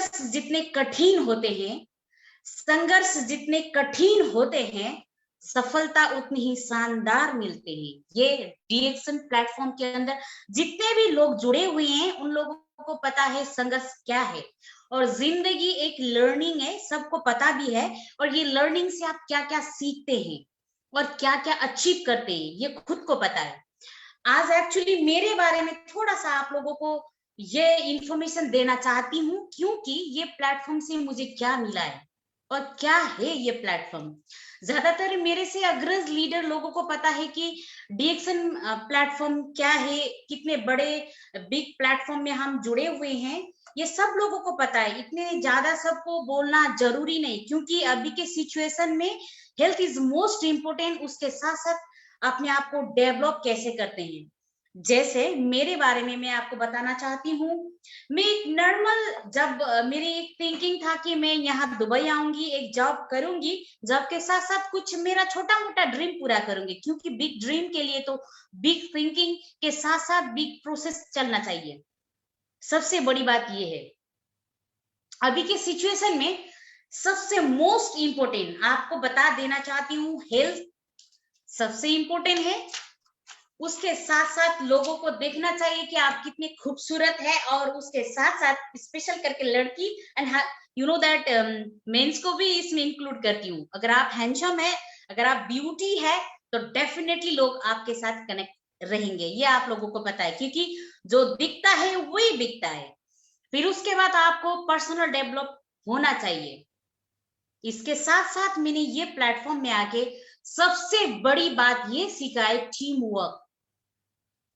संघर्ष जितने कठिन होते हैं, सफलता उतनी ही शानदार मिलते हैं। ये डीएक्सन प्लेटफॉर्म के अंदर जितने भी लोग जुड़े हुए हैं, उन लोगों को पता है संघर्ष क्या है, और जिंदगी एक लर्निंग है, सबको पता भी है। और ये लर्निंग से आप क्या क्या सीखते हैं और क्या क्या अचीव करते हैं, ये खुद को पता है। आज एक्चुअली मेरे बारे में थोड़ा सा आप लोगों को ये इंफॉर्मेशन देना चाहती हूँ, क्योंकि ये प्लेटफॉर्म से मुझे क्या मिला है और क्या है ये प्लेटफॉर्म। ज्यादातर मेरे से अग्रज लीडर लोगों को पता है कि डीएक्सन प्लेटफॉर्म क्या है, कितने बड़े बिग प्लेटफॉर्म में हम जुड़े हुए हैं, ये सब लोगों को पता है। इतने ज्यादा सबको बोलना जरूरी नहीं, क्योंकि अभी के सिचुएशन में हेल्थ इज मोस्ट इम्पोर्टेंट। उसके साथ साथ अपने आप को डेवलप कैसे करते हैं, जैसे मेरे बारे में मैं आपको बताना चाहती हूँ। मैं एक नॉर्मल, जब मेरी एक थिंकिंग था कि मैं यहाँ दुबई आऊंगी, एक जॉब करूंगी, जॉब के साथ साथ कुछ मेरा छोटा मोटा ड्रीम पूरा करूंगी, क्योंकि बिग ड्रीम के लिए तो बिग थिंकिंग के साथ साथ बिग प्रोसेस चलना चाहिए। सबसे बड़ी बात ये है, अभी के सिचुएशन में सबसे मोस्ट इम्पोर्टेंट आपको बता देना चाहती हूँ, हेल्थ सबसे इम्पोर्टेंट है। उसके साथ साथ लोगों को देखना चाहिए कि आप कितने खूबसूरत है, और उसके साथ साथ स्पेशल करके लड़की and you know that men's को भी इसमें इंक्लूड करती हूँ। अगर आप हैंडसम है, अगर आप ब्यूटी है, तो डेफिनेटली लोग आपके साथ कनेक्ट रहेंगे, ये आप लोगों को पता है, क्योंकि जो दिखता है वही बिकता है। फिर उसके बाद आपको पर्सनल डेवलप होना चाहिए। इसके साथ साथ मैंने ये प्लेटफॉर्म में आके सबसे बड़ी बात ये सीखा है, टीम वर्क।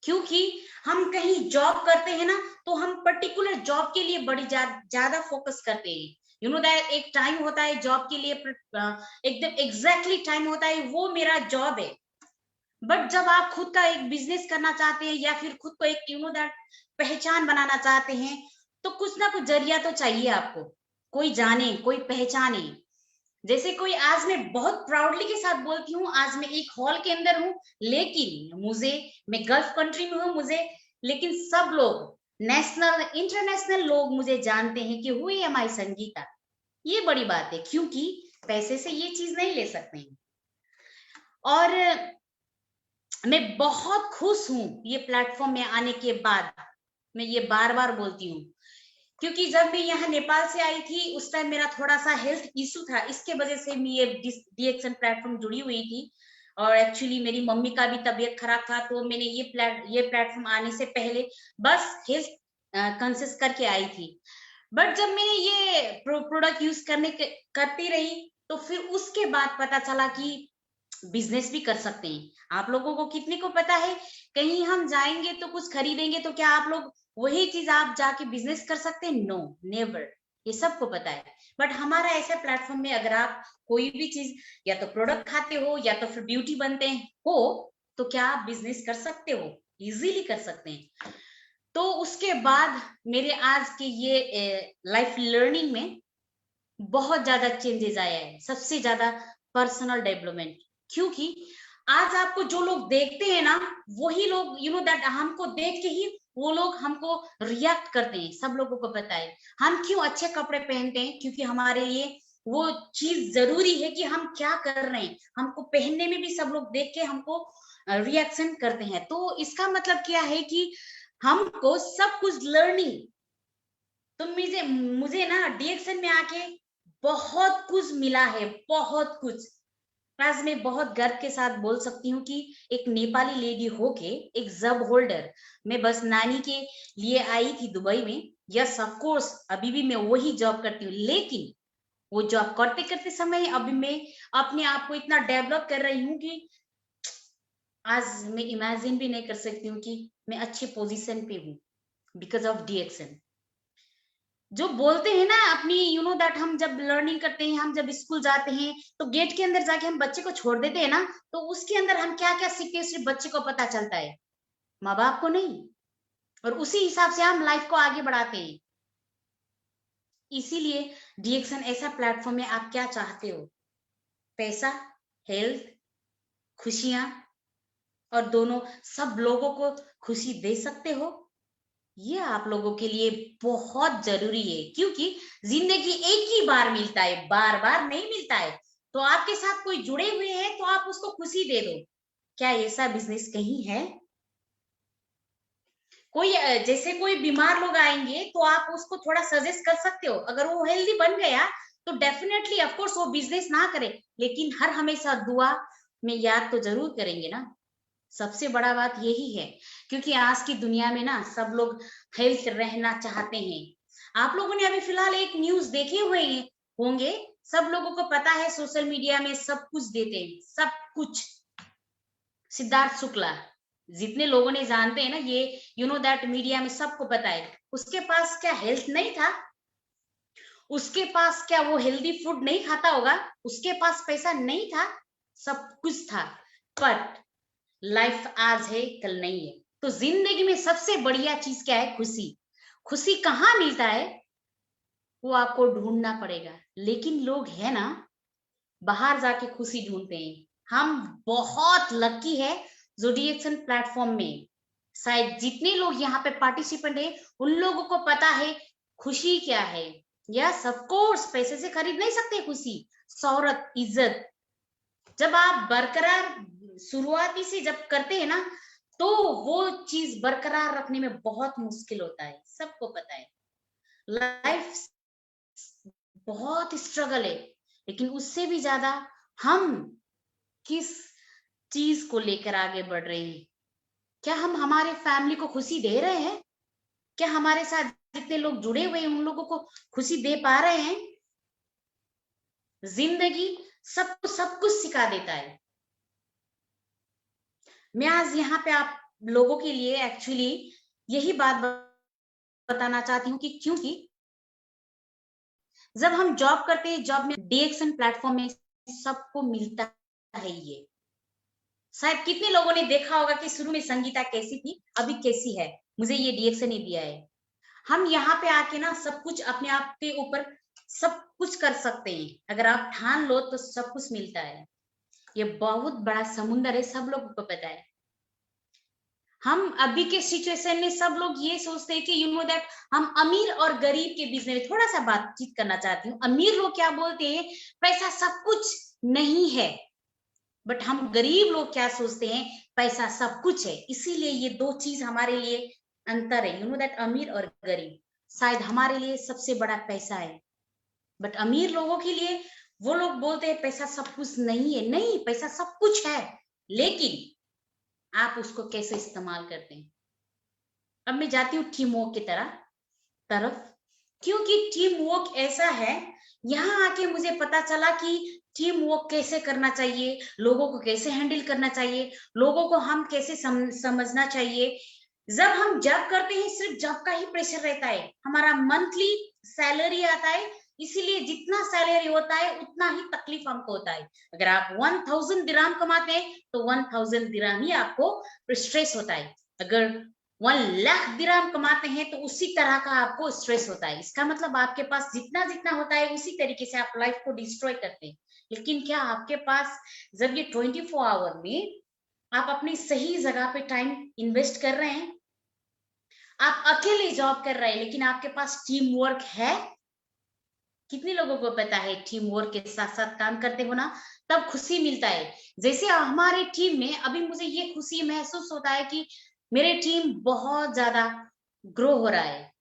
क्योंकि हम कहीं जॉब करते हैं ना, तो हम पर्टिकुलर जॉब के लिए बड़ी ज्यादा फोकस करते हैं। यू नो दैट एक टाइम होता है जॉब के लिए, एकदम एग्जैक्टली टाइम होता है, वो मेरा जॉब है। बट जब आप खुद का एक बिजनेस करना चाहते हैं, या फिर खुद को एक यू नो दैट पहचान बनाना चाहते हैं, तो कुछ ना कुछ जरिया तो चाहिए आपको, कोई जाने, कोई पहचाने। जैसे कोई, आज मैं बहुत प्राउडली के साथ बोलती हूँ, आज मैं एक हॉल के अंदर हूँ, लेकिन मैं गल्फ कंट्री में हूँ, लेकिन सब लोग, नेशनल इंटरनेशनल लोग मुझे जानते हैं कि हुई एम आई संगीता। ये बड़ी बात है, क्योंकि पैसे से ये चीज नहीं ले सकते हैं। और मैं बहुत खुश हूँ ये प्लेटफॉर्म में आने के बाद। मैं ये बार बार बोलती हूँ, क्योंकि जब मैं यहाँ नेपाल से आई थी, उस टाइम मेरा थोड़ा सा हेल्थ इशू था, इसके वजह से मैं ये डीएक्सन प्लेटफॉर्म जुड़ी हुई थी। और एक्चुअली मेरी मम्मी का भी तबीयत खराब था, तो मैंने ये प्लेटफॉर्म आने से पहले बस हेल्थ कंसियस करके आई थी। बट जब मैंने ये प्रोडक्ट यूज करती रही, तो फिर उसके बाद पता चला कि बिजनेस भी कर सकते हैं। आप लोगों को कितने को पता है, कहीं हम जाएंगे तो कुछ खरीदेंगे, तो क्या आप लोग वही चीज आप जाके बिजनेस कर सकते हैं? No, never. ये सबको पता है। बट हमारा ऐसा प्लेटफॉर्म में, अगर आप कोई भी चीज, या तो प्रोडक्ट खाते हो, या तो फिर ब्यूटी बनते हो, तो क्या आप बिजनेस कर सकते हो? इजीली कर सकते हैं। तो उसके बाद मेरे आज के ये लाइफ लर्निंग में बहुत ज्यादा चेंजेस आया है। सबसे ज्यादा पर्सनल डेवलपमेंट, क्योंकि आज आपको जो लोग देखते हैं ना, वही लोग यू नो दैट हमको देख के ही वो लोग हमको रिएक्ट करते हैं। सब लोगों को पता है हम क्यों अच्छे कपड़े पहनते हैं, क्योंकि हमारे लिए वो चीज जरूरी है कि हम क्या कर रहे हैं। हमको पहनने में भी सब लोग देख के हमको रिएक्शन करते हैं। तो इसका मतलब क्या है कि हमको सब कुछ लर्निंग, तो मुझे ना डीएक्सन में आके बहुत कुछ मिला है, बहुत कुछ। आज मैं बहुत गर्व के साथ बोल सकती हूँ कि एक नेपाली लेडी होके, एक जॉब होल्डर, मैं बस नानी के लिए आई थी दुबई में। यस ऑफ कोर्स, अभी भी मैं वही जॉब करती हूँ, लेकिन वो जॉब करते करते समय अभी मैं अपने आप को इतना डेवलप कर रही हूँ कि आज मैं इमेजिन भी नहीं कर सकती हूँ कि मैं अच्छे पोजीशन पे हूँ, बिकॉज ऑफ डीएक्सन। जो बोलते हैं ना अपनी, यू नो दैट हम जब लर्निंग करते हैं, हम जब स्कूल जाते हैं, तो गेट के अंदर जाके हम बच्चे को छोड़ देते हैं ना, तो उसके अंदर हम क्या क्या सीखते हैं सिर्फ बच्चे को पता चलता है, माँ बाप को नहीं। और उसी हिसाब से हम लाइफ को आगे बढ़ाते हैं। इसीलिए डीएक्सन ऐसा प्लेटफॉर्म है। आप क्या चाहते हो? पैसा, हेल्थ, खुशियां, और दोनों, सब लोगों को खुशी दे सकते हो, ये आप लोगों के लिए बहुत जरूरी है। क्योंकि जिंदगी एक ही बार मिलता है, बार बार नहीं मिलता है। तो आपके साथ कोई जुड़े हुए हैं तो आप उसको खुशी दे दो। क्या ऐसा बिजनेस कहीं है? कोई जैसे कोई बीमार लोग आएंगे तो आप उसको थोड़ा सजेस्ट कर सकते हो, अगर वो हेल्दी बन गया तो डेफिनेटली ऑफ कोर्स वो बिजनेस ना करे, लेकिन हर हमेशा दुआ में याद तो जरूर करेंगे ना। सबसे बड़ा बात यही है, क्योंकि आज की दुनिया में ना सब लोग हेल्थ रहना चाहते हैं। आप लोगों ने अभी फिलहाल एक न्यूज देखे हुए होंगे, सब लोगों को पता है सोशल मीडिया में सब कुछ देते हैं, सब कुछ। सिद्धार्थ शुक्ला, जितने लोगों ने जानते हैं ना ये, यू नो दैट मीडिया में सबको पता है, उसके पास क्या हेल्थ नहीं था? उसके पास क्या वो हेल्दी फूड नहीं खाता होगा? उसके पास पैसा नहीं था? सब कुछ था, बट लाइफ आज है कल नहीं है। तो जिंदगी में सबसे बढ़िया चीज क्या है? खुशी। खुशी कहाँ मिलता है वो आपको ढूंढना पड़ेगा, लेकिन लोग है ना बाहर जाके खुशी ढूंढते हैं। हम बहुत लकी है जो डीएक्सन प्लेटफॉर्म में, शायद जितने लोग यहाँ पे पार्टिसिपेंट है उन लोगों को पता है खुशी क्या है। यस ऑफ कोर्स, पैसे से खरीद नहीं सकते खुशी, शोहरत, इज्जत। जब आप बरकरार शुरुआती से जब करते हैं ना तो वो चीज बरकरार रखने में बहुत मुश्किल होता है, सबको पता है। लाइफ बहुत स्ट्रगल है, लेकिन उससे भी ज्यादा हम किस चीज को लेकर आगे बढ़ रहे हैं? क्या हम हमारे फैमिली को खुशी दे रहे हैं? क्या हमारे साथ जितने लोग जुड़े हुए हैं उन लोगों को खुशी दे पा रहे हैं? जिंदगी सब कुछ सिखा देता है। मैं आज यहाँ पे आप लोगों के लिए एक्चुअली यही बात बताना चाहती हूँ कि क्योंकि जब हम जॉब करते हैं, जॉब में डीएक्सन प्लेटफॉर्म में सबको मिलता है ये। शायद कितने लोगों ने देखा होगा कि शुरू में संगीता कैसी थी, अभी कैसी है, मुझे ये डीएक्सन ही दिया है। हम यहाँ पे आके ना सब कुछ अपने आप के ऊपर सब कुछ कर सकते हैं, अगर आप ठान लो तो सब कुछ मिलता है। ये बहुत बड़ा समुंदर है, सब लोगों को पता है। हम अभी के सिचुएशन में सब लोग ये सोचते हैं कि यू नो दैट हम अमीर और गरीब के बीच में थोड़ा सा बातचीत करना चाहती हूँ। अमीर लोग क्या बोलते हैं, पैसा सब कुछ नहीं है, बट हम गरीब लोग क्या सोचते हैं, पैसा सब कुछ है। इसीलिए ये दो चीज हमारे लिए अंतर है, यू नो दैट अमीर और गरीब। शायद हमारे लिए सबसे बड़ा पैसा है, बट अमीर लोगों के लिए वो लोग बोलते हैं पैसा सब कुछ नहीं है। नहीं, पैसा सब कुछ है, लेकिन आप उसको कैसे इस्तेमाल करते हैं। अब मैं जाती हूँ टीम वर्क की तरफ, क्योंकि टीम वर्क ऐसा है, यहाँ आके मुझे पता चला कि टीम वर्क कैसे करना चाहिए, लोगों को कैसे हैंडल करना चाहिए, लोगों को हम कैसे समझना चाहिए। जब हम जॉब करते हैं सिर्फ जॉब का ही प्रेशर रहता है, हमारा मंथली सैलरी आता है, इसीलिए जितना सैलरी होता है उतना ही तकलीफ हमको होता है। अगर आप 1000 दिराम कमाते हैं तो 1000 दिराम ही आपको स्ट्रेस होता है। अगर 1 लाख दिराम कमाते हैं तो उसी तरह का आपको स्ट्रेस होता है। इसका मतलब आपके पास जितना जितना होता है उसी तरीके से आप लाइफ को डिस्ट्रॉय करते हैं। लेकिन क्या आपके पास जब ये 24 आवर में आप अपनी सही जगह पे टाइम इन्वेस्ट कर रहे हैं, आप अकेले जॉब कर रहे हैं लेकिन आपके पास टीम वर्क है? कितने लोगों को पता है टीम वर्क के साथ साथ काम करते हो ना तब खुशी मिलता है। जैसे हमारे टीम में अभी मुझे ये खुशी महसूस होता है कि मेरे टीम बहुत ज्यादा ग्रो हो रहा है।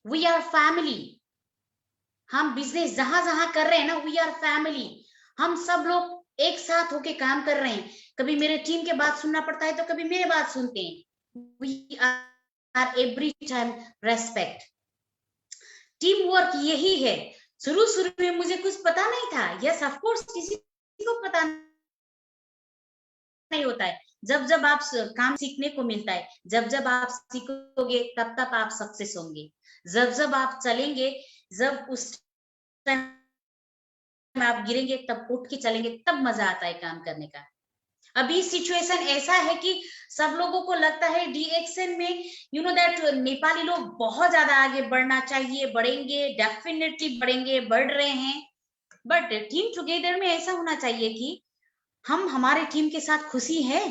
We are family. हम बिजनेस जहां जहां कर रहे हैं ना, वी आर फैमिली। हम सब लोग एक साथ होके काम कर रहे हैं। कभी मेरे टीम के बात सुनना पड़ता है तो कभी मेरे बात सुनते हैं। We are every time respect. Team work यही है। शुरू शुरू में मुझे कुछ पता नहीं था। यस ऑफ कोर्स, किसी को पता नहीं होता है। जब जब आप काम सीखने को मिलता है, जब जब आप सीखोगे तब तब आप सक्सेस होंगे। जब जब आप चलेंगे, जब उस टाइम आप गिरेंगे तब उठ के चलेंगे, तब मजा आता है काम करने का। अभी सिचुएशन ऐसा है कि सब लोगों को लगता है डीएक्सन में यू नो दैट नेपाली लोग बहुत ज्यादा आगे बढ़ना चाहिए, बढ़ेंगे, डेफिनेटली बढ़ेंगे, बढ़ रहे हैं। बट टीम टुगेदर में ऐसा होना चाहिए कि हम हमारे टीम के साथ खुशी है।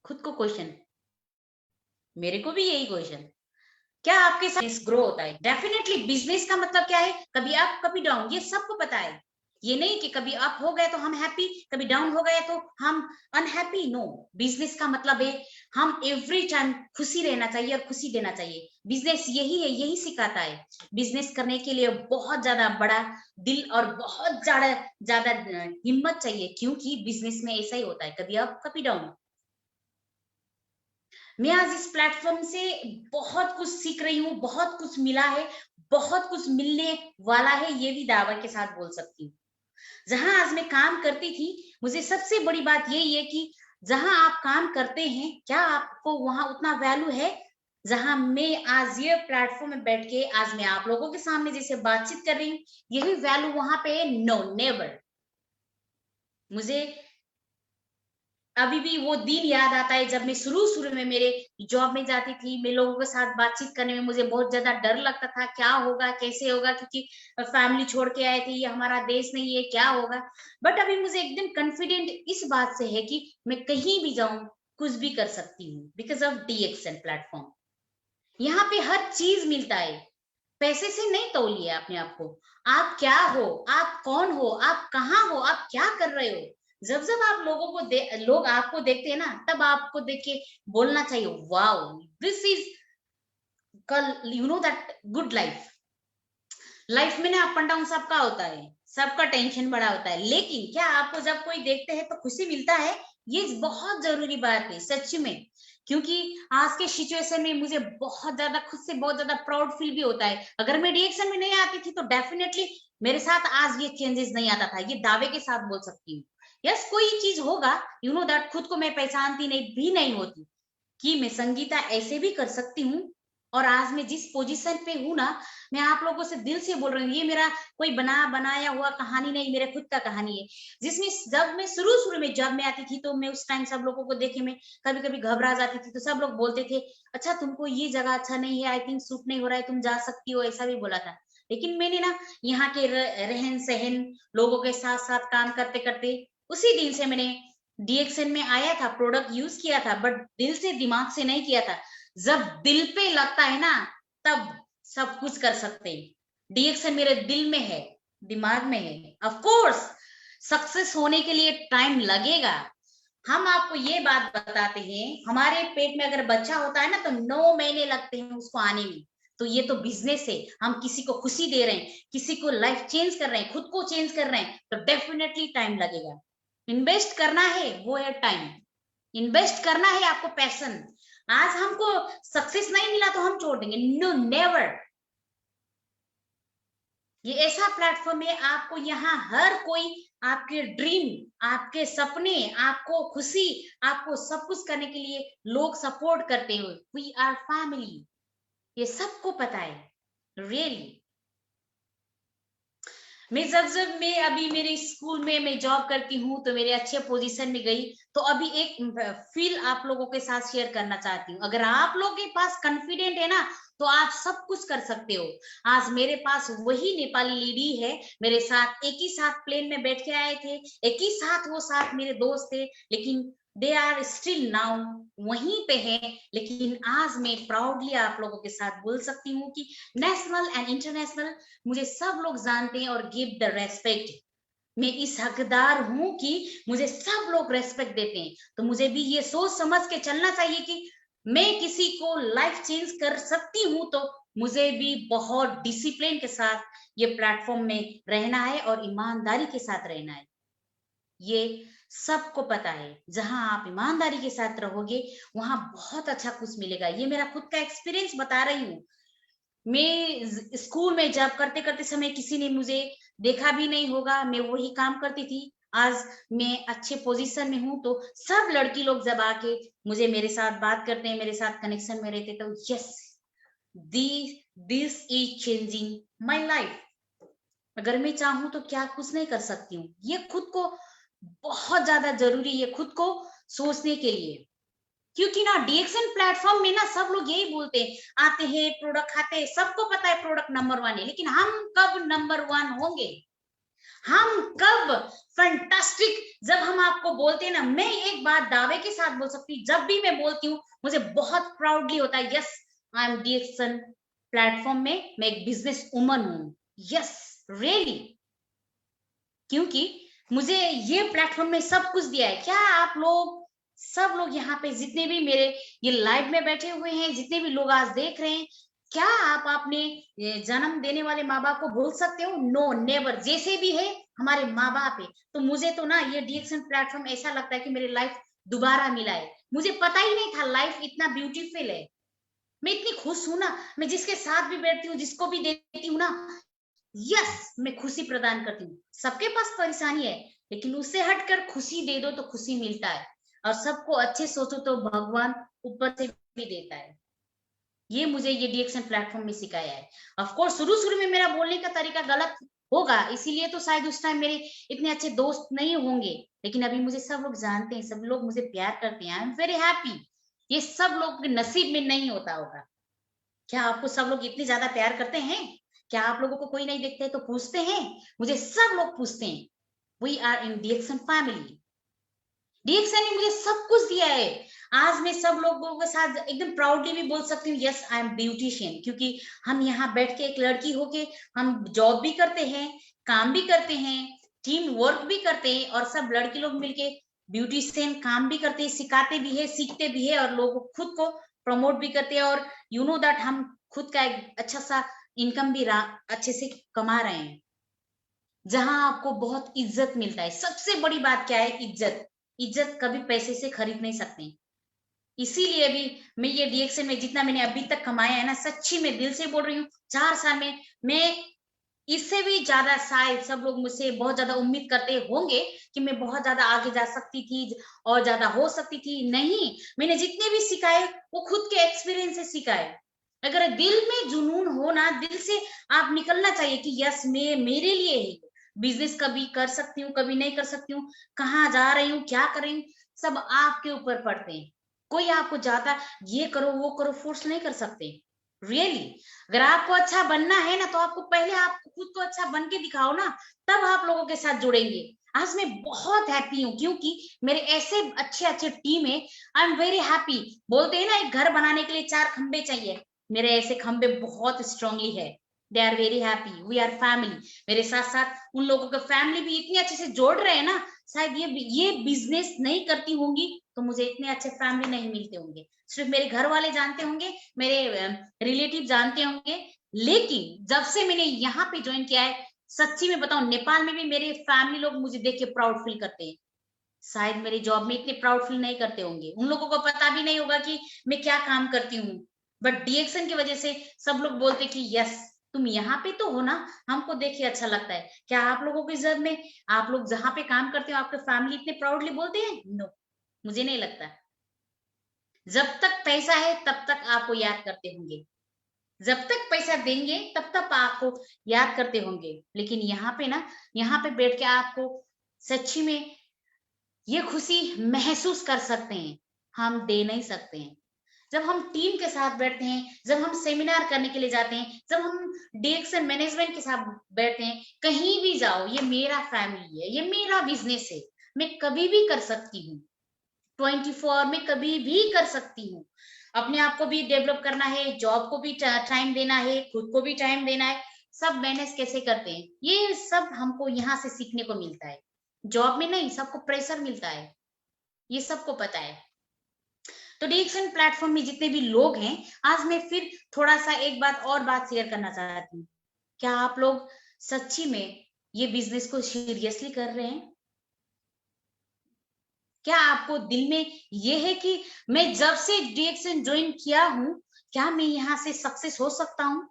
खुद को क्वेश्चन, मेरे को भी यही क्वेश्चन, क्या आपके साथ ग्रो होता है? डेफिनेटली बिजनेस का मतलब क्या है, कभी अप कभी डाउन, ये सबको पता है। ये नहीं कि कभी अप हो गए तो हम हैप्पी, कभी डाउन हो गए तो हम अनहैप्पी। नो, बिजनेस का मतलब है हम एवरी टाइम खुशी रहना चाहिए और खुशी देना चाहिए। बिजनेस यही है, यही सिखाता है। बिजनेस करने के लिए बहुत ज्यादा बड़ा दिल और बहुत ज्यादा ज्यादा हिम्मत चाहिए, क्योंकि बिजनेस में ऐसा ही होता है, कभी अप कभी डाउन। मैं आज इस प्लेटफॉर्म से बहुत कुछ सीख रही हूँ, बहुत कुछ मिला है, बहुत कुछ मिलने वाला है, ये भी दावा के साथ बोल सकती हूँ। जहां आज मैं काम करती थी, मुझे सबसे बड़ी बात यही है कि जहां आप काम करते हैं, क्या आपको वहां उतना वैल्यू है जहां मैं आज ये प्लेटफॉर्म में बैठ के आज मैं आप लोगों के सामने जैसे बातचीत कर रही हूँ, यही वैल्यू वहां पे है? No, never. मुझे अभी भी वो दिन याद आता है जब मैं शुरू में मेरे जॉब में जाती थी। मैं लोगों के साथ बातचीत करने में मुझे बहुत ज्यादा डर लगता था, क्या होगा कैसे होगा, क्योंकि फैमिली छोड़ के आए थे, ये हमारा देश नहीं है, क्या होगा। बट अभी मुझे एकदम कॉन्फिडेंट इस बात से है कि मैं कहीं भी जाऊं, कुछ भी कर सकती हूँ, बिकॉज ऑफ DXN प्लेटफॉर्म। यहाँ पे हर चीज मिलता है। पैसे से नहीं तौलिए अपने आप को। आप क्या हो, आप कौन हो, आप कहाँ हो, आप क्या कर रहे हो। जब जब आप लोगों को लोग आपको देखते हैं ना, तब आपको देख के बोलना चाहिए, वाओ, दिस इज कल, you know that good life. Life में ना अप एंड डाउन सबका होता है, सबका टेंशन बड़ा होता है, लेकिन क्या आपको जब कोई देखते हैं तो खुशी मिलता है? ये बहुत जरूरी बात है सच में। क्योंकि आज के सिचुएशन में मुझे बहुत ज्यादा खुद से बहुत ज्यादा प्राउड फील भी होता है। अगर मैं DXN में नहीं आती थी तो डेफिनेटली मेरे साथ आज ये चेंजेस नहीं आता था, ये दावे के साथ बोल सकती हूँ। यस, कोई चीज होगा, यू नो दैट, खुद को मैं पहचानती नहीं भी नहीं होती कि मैं संगीता ऐसे भी कर सकती हूँ। और आज मैं जिस पोजीशन पे हूँ ना, मैं आप लोगों से दिल से बोल रही हूँ, ये मेरा कोई बनाया हुआ कहानी नहीं, मेरे खुद का कहानी है। जिसमें जब मैं शुरू में जब मैं आती थी तो मैं उस टाइम सब लोगों को देखे मैं कभी कभी घबरा जाती थी, तो सब लोग बोलते थे, अच्छा तुमको ये जगह अच्छा नहीं है, आई थिंक सूट नहीं हो रहा है, तुम जा सकती हो, ऐसा भी बोला था। लेकिन मैंने ना यहाँ के रहन सहन, लोगों के साथ साथ काम करते करते उसी दिन से मैंने DXN में आया था, प्रोडक्ट यूज किया था, बट दिल से दिमाग से नहीं किया था। जब दिल पे लगता है ना, तब सब कुछ कर सकते हैं। DXN मेरे दिल में है, दिमाग में है। ऑफ कोर्स सक्सेस होने के लिए टाइम लगेगा। हम आपको ये बात बताते हैं, हमारे पेट में अगर बच्चा होता है ना तो 9 महीने लगते हैं उसको आने में। तो ये तो बिजनेस है, हम किसी को खुशी दे रहे हैं, किसी को लाइफ चेंज कर रहे हैं, खुद को चेंज कर रहे हैं, तो डेफिनेटली टाइम लगेगा। इन्वेस्ट करना है, वो है टाइम। इन्वेस्ट करना है आपको पैशन। आज हमको सक्सेस नहीं मिला तो हम छोड़ देंगे? No, never. ये ऐसा प्लेटफॉर्म है, आपको यहाँ हर कोई आपके ड्रीम, आपके सपने, आपको खुशी, आपको सब कुछ करने के लिए लोग सपोर्ट करते हुए, वी आर फैमिली, ये सबको पता है। रियली मैं अभी मेरे स्कूल में मैं जॉब करती हूँ, तो मेरे अच्छे पोजीशन में गई, तो अभी एक फील आप लोगों के साथ शेयर करना चाहती हूँ। अगर आप लोगों के पास कॉन्फिडेंट है ना, तो आप सब कुछ कर सकते हो। आज मेरे पास वही नेपाली लेडी है, मेरे साथ एक ही साथ प्लेन में बैठ के आए थे, एक ही साथ वो साथ मेरे दोस्त थे, लेकिन दे आर स्टिल नाउ वहीं पे है। लेकिन आज मैं प्राउडली आप लोगों के साथ बोल सकती हूँ कि नेशनल एंड इंटरनेशनल मुझे सब लोग जानते हैं और गिव द रेस्पेक्ट। मैं इस हकदार हूं कि मुझे सब लोग रेस्पेक्ट देते हैं, तो मुझे भी ये सोच समझ के चलना चाहिए कि मैं किसी को लाइफ चेंज कर सकती हूँ, तो मुझे भी बहुत डिसिप्लिन के साथ ये प्लेटफॉर्म में रहना है और ईमानदारी के साथ रहना है। ये सबको पता है, जहां आप ईमानदारी के साथ रहोगे वहां बहुत अच्छा कुछ मिलेगा। ये मेरा खुद का एक्सपीरियंस बता रही हूँ। मैं स्कूल में जॉब करते करते समय किसी ने मुझे देखा भी नहीं होगा, मैं वही काम करती थी। आज मैं अच्छे पोजीशन में हूँ, तो सब लड़की लोग जब आके मुझे मेरे साथ बात करते हैं, मेरे साथ कनेक्शन में रहते, तो yes, this is changing my life. अगर मैं चाहूँ तो क्या कुछ नहीं कर सकती हूँ। ये खुद को बहुत ज्यादा जरूरी है, खुद को सोचने के लिए। क्योंकि ना DXN प्लेटफॉर्म में ना सब लोग यही बोलते हैं, आते हैं प्रोडक्ट खाते हैं, सबको पता है प्रोडक्ट नंबर 1 है, लेकिन हम कब नंबर 1 होंगे? हम कब फैंटास्टिक? जब हम आपको बोलते हैं ना, मैं एक बात दावे के साथ बोल सकती हूँ, जब भी मैं बोलती हूँ मुझे बहुत प्राउडली होता है, yes, I am DXN platform में मैं एक बिजनेस वुमन हूँ। यस, रियली, क्योंकि मुझे ये प्लेटफॉर्म ने सब कुछ दिया है। क्या आप लोग, सब लोग यहाँ पे जितने भी मेरे ये लाइव में बैठे हुए हैं, जितने भी लोग आज देख रहे हैं, क्या आप अपने जन्म देने वाले माँ बाप को भूल सकते हो? No, never. जैसे भी है हमारे माँ बाप है, तो मुझे तो ना ये डीएक्सन प्लेटफॉर्म ऐसा लगता है कि मेरी लाइफ दोबारा मिला है। मुझे पता ही नहीं था लाइफ इतना ब्यूटीफुल है। मैं इतनी खुश हूं ना, मैं जिसके साथ भी बैठती हूँ, जिसको भी देती हूँ ना, यस, मैं खुशी प्रदान करती हूँ। सबके पास परेशानी है, लेकिन उससे हटकर खुशी दे दो तो खुशी मिलता है। और सबको अच्छे सोचो तो भगवान ऊपर से भी देता है। ये मुझे ये डीएक्सन प्लेटफॉर्म में सिखाया है। ऑफ कोर्स शुरू शुरू में मेरा बोलने का तरीका गलत होगा, इसीलिए तो शायद उस टाइम मेरे इतने अच्छे दोस्त नहीं होंगे, लेकिन अभी मुझे सब लोग जानते हैं, सब लोग मुझे प्यार करते हैं। आई एम वेरी हैप्पी। ये सब लोग के नसीब में नहीं होता होगा। क्या आपको सब लोग इतने ज्यादा प्यार करते हैं? क्या आप लोगों को कोई नहीं देखते है तो पूछते हैं? मुझे सब लोग पूछते हैं। We are in DXN family. DXN ने मुझे सब कुछ दिया है। आज मैं सब लोगों के साथ एकदम प्राउडली भी बोल सकती हूँ, यस आई एम ब्यूटिशियन, क्योंकि हम यहाँ बैठ के एक लड़की होके हम जॉब भी करते हैं, काम भी करते हैं, टीम वर्क भी करते हैं, और सब लड़के लोग मिलके ब्यूटिशियन काम भी करते हैं, सिखाते भी है, सीखते भी है, और लोगों खुद को प्रमोट भी करते हैं। और यू नो दैट हम खुद का एक अच्छा सा इनकम भी अच्छे से कमा रहे हैं, जहां आपको बहुत इज्जत मिलता है। सबसे बड़ी बात क्या है? इज्जत। इज्जत कभी पैसे से खरीद नहीं सकते। इसीलिए भी मैं ये डीएक्सन में जितना मैंने अभी तक कमाया है ना, सच्ची में दिल से बोल रही हूँ, 4 साल में मैं इससे भी ज्यादा, शायद सब लोग मुझसे बहुत ज्यादा उम्मीद करते होंगे कि मैं बहुत ज्यादा आगे जा सकती थी और ज्यादा हो सकती थी। नहीं, मैंने जितने भी सिखाए वो खुद के एक्सपीरियंस से सिखाए। अगर दिल में जुनून हो ना, दिल से आप निकलना चाहिए कि यस मैं, मेरे लिए है बिजनेस, कभी कर सकती हूँ, कभी नहीं कर सकती हूँ, कहाँ जा रही हूँ, क्या कर रही हूँ, सब आपके ऊपर पड़ते हैं। कोई आपको ज्यादा ये करो वो करो फोर्स नहीं कर सकते। रियली, अगर आपको अच्छा बनना है ना, तो आपको पहले आप खुद को अच्छा बन के दिखाओ ना, तब आप लोगों के साथ जुड़ेंगे। आज मैं बहुत हैप्पी हूँ, क्योंकि मेरे ऐसे अच्छे अच्छे टीम है। आई एम वेरी हैप्पी। बोलते हैं ना, एक घर बनाने के लिए 4 खंबे चाहिए, मेरे ऐसे खंबे बहुत स्ट्रांगली है। They are very happy, we are family. मेरे साथ साथ उन लोगों का फैमिली भी इतने अच्छे से जोड़ रहे हैं ना, शायद ये बिजनेस नहीं करती होंगी तो मुझे इतने अच्छे फैमिली नहीं मिलते होंगे। सिर्फ मेरे घर वाले जानते होंगे, मेरे रिलेटिव जानते होंगे, लेकिन जब से मैंने यहाँ पे ज्वाइन किया है, सच्ची में बताऊं, नेपाल में भी मेरे फैमिली लोग मुझे देख के प्राउड फील करते हैं। शायद मेरी जॉब में इतने प्राउड फील नहीं करते होंगे, उन लोगों को पता भी नहीं होगा कि मैं क्या काम करती हूँ, बट डीएक्सन की वजह से सब लोग बोलते कि यस तुम यहाँ पे तो हो ना, हमको देख के अच्छा लगता है। क्या आप लोगों की जब में, आप लोग जहाँ पे काम करते हो, आपके फैमिली इतने प्राउडली बोलते हैं? नो, मुझे नहीं लगता। जब तक पैसा है तब तक आपको याद करते होंगे, जब तक पैसा देंगे तब तक आपको याद करते होंगे, लेकिन यहाँ पे ना, यहाँ पे बैठ के आपको सच्ची में ये खुशी महसूस कर सकते हैं, हम दे नहीं सकते हैं। जब हम टीम के साथ बैठते हैं, जब हम सेमिनार करने के लिए जाते हैं, जब हम डीएक्सन मैनेजमेंट के साथ बैठते हैं, कहीं भी जाओ, ये मेरा फैमिली है, ये मेरा बिजनेस है, मैं कभी भी कर सकती हूँ, 24 में कभी भी कर सकती हूँ। अपने आप को भी डेवलप करना है, जॉब को भी टाइम देना है, खुद को भी टाइम देना है। सब मैनेज कैसे करते हैं, ये सब हमको यहाँ से सीखने को मिलता है। जॉब में नहीं, सबको प्रेशर मिलता है, ये सबको पता है। तो डीएक्सन प्लेटफॉर्म में जितने भी लोग हैं, आज मैं फिर थोड़ा सा एक बात और बात शेयर करना चाहती हूँ। क्या आप लोग सच्ची में ये बिजनेस को सीरियसली कर रहे हैं? क्या आपको दिल में ये है कि मैं जब से डीएक्सन ज्वाइन किया हूं, क्या मैं यहाँ से सक्सेस हो सकता हूँ?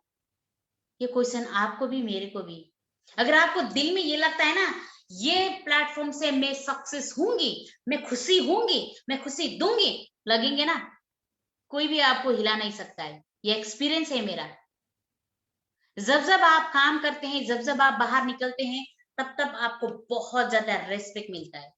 ये क्वेश्चन आपको भी मेरे को भी। अगर आपको दिल में ये लगता है ना, ये प्लेटफॉर्म से मैं सक्सेस होंगी, मैं खुशी होंगी, मैं खुशी दूंगी, लगेंगे ना, कोई भी आपको हिला नहीं सकता है। ये एक्सपीरियंस है मेरा। जब जब आप काम करते हैं, जब जब आप बाहर निकलते हैं, तब तब आपको बहुत ज्यादा रेस्पेक्ट मिलता है।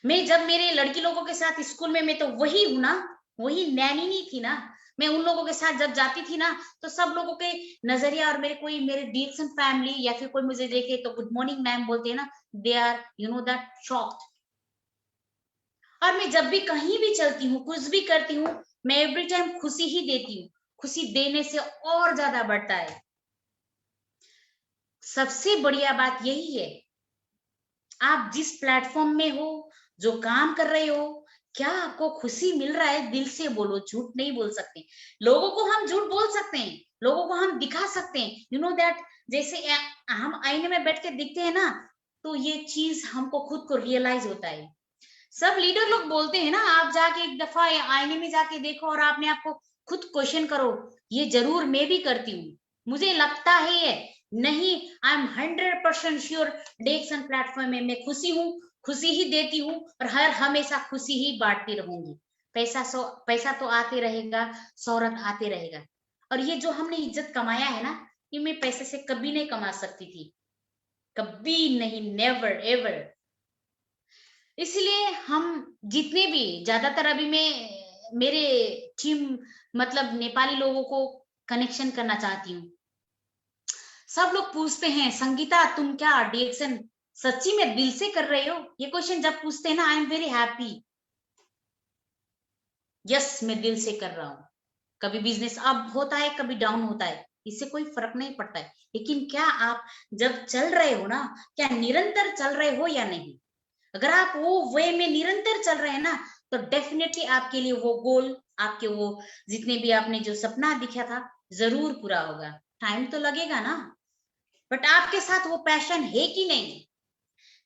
मैं जब मेरे लड़की लोगों के साथ स्कूल में, मैं तो वही हूं ना, वही नैनी नहीं थी ना। मैं उन लोगों के साथ जब जाती थी ना, तो सब लोगों के नजरिया, और मेरे डीएक्सन फैमिली या फिर कोई मुझे देखे तो गुड मॉर्निंग मैम बोलते हैं ना, they are you know that shocked. और मैं जब भी कहीं भी चलती हूँ, कुछ भी करती हूँ, मैं एवरी टाइम खुशी ही देती हूँ, खुशी देने से और ज्यादा बढ़ता है। सबसे बढ़िया बात यही है, आप जिस प्लेटफॉर्म में हो, जो काम कर रहे हो, क्या आपको खुशी मिल रहा है, दिल से बोलो, झूठ नहीं बोल सकते। लोगों को हम झूठ बोल सकते हैं, लोगों को हम दिखा सकते हैं, यू नो दैट। जैसे हम आईने में बैठ के दिखते हैं ना, तो ये चीज हमको खुद को रियलाइज होता है। सब लीडर लोग बोलते हैं ना, आप जाके एक दफा आईने में जाके देखो और आपने आपको खुद क्वेश्चन करो, ये जरूर मैं भी करती हूँ, मुझे लगता है ये नहीं, आई एम 100% श्योर डेक्सन प्लेटफॉर्म में मैं खुशी हूँ, खुशी ही देती हूँ और हर हमेशा खुशी ही बांटती रहूंगी। पैसा तो आते रहेगा, शोहरत आते रहेगा, और ये जो हमने इज्जत कमाया है ना, ये मैं पैसे से कभी नहीं कमा सकती थी, कभी नहीं, नेवर एवर। इसलिए हम जितने भी, ज्यादातर अभी मैं मेरे टीम मतलब नेपाली लोगों को कनेक्शन करना चाहती हूँ। सब लोग पूछते हैं, संगीता तुम क्या डिएक्शन सच्ची में दिल से कर रहे हो? ये क्वेश्चन जब पूछते हैं ना, आई एम वेरी हैप्पी। यस, मैं दिल से कर रहा हूँ। कभी बिजनेस अप होता है, कभी डाउन होता है, इससे कोई फर्क नहीं पड़ता है, लेकिन क्या आप जब चल रहे हो ना, क्या निरंतर चल रहे हो या नहीं? अगर आप वो वे में निरंतर चल रहे हैं ना, तो डेफिनेटली आपके लिए वो गोल, आपके वो जितने भी आपने जो सपना दिखा था, जरूर पूरा होगा। टाइम तो लगेगा ना, बट आपके साथ वो पैशन है कि नहीं?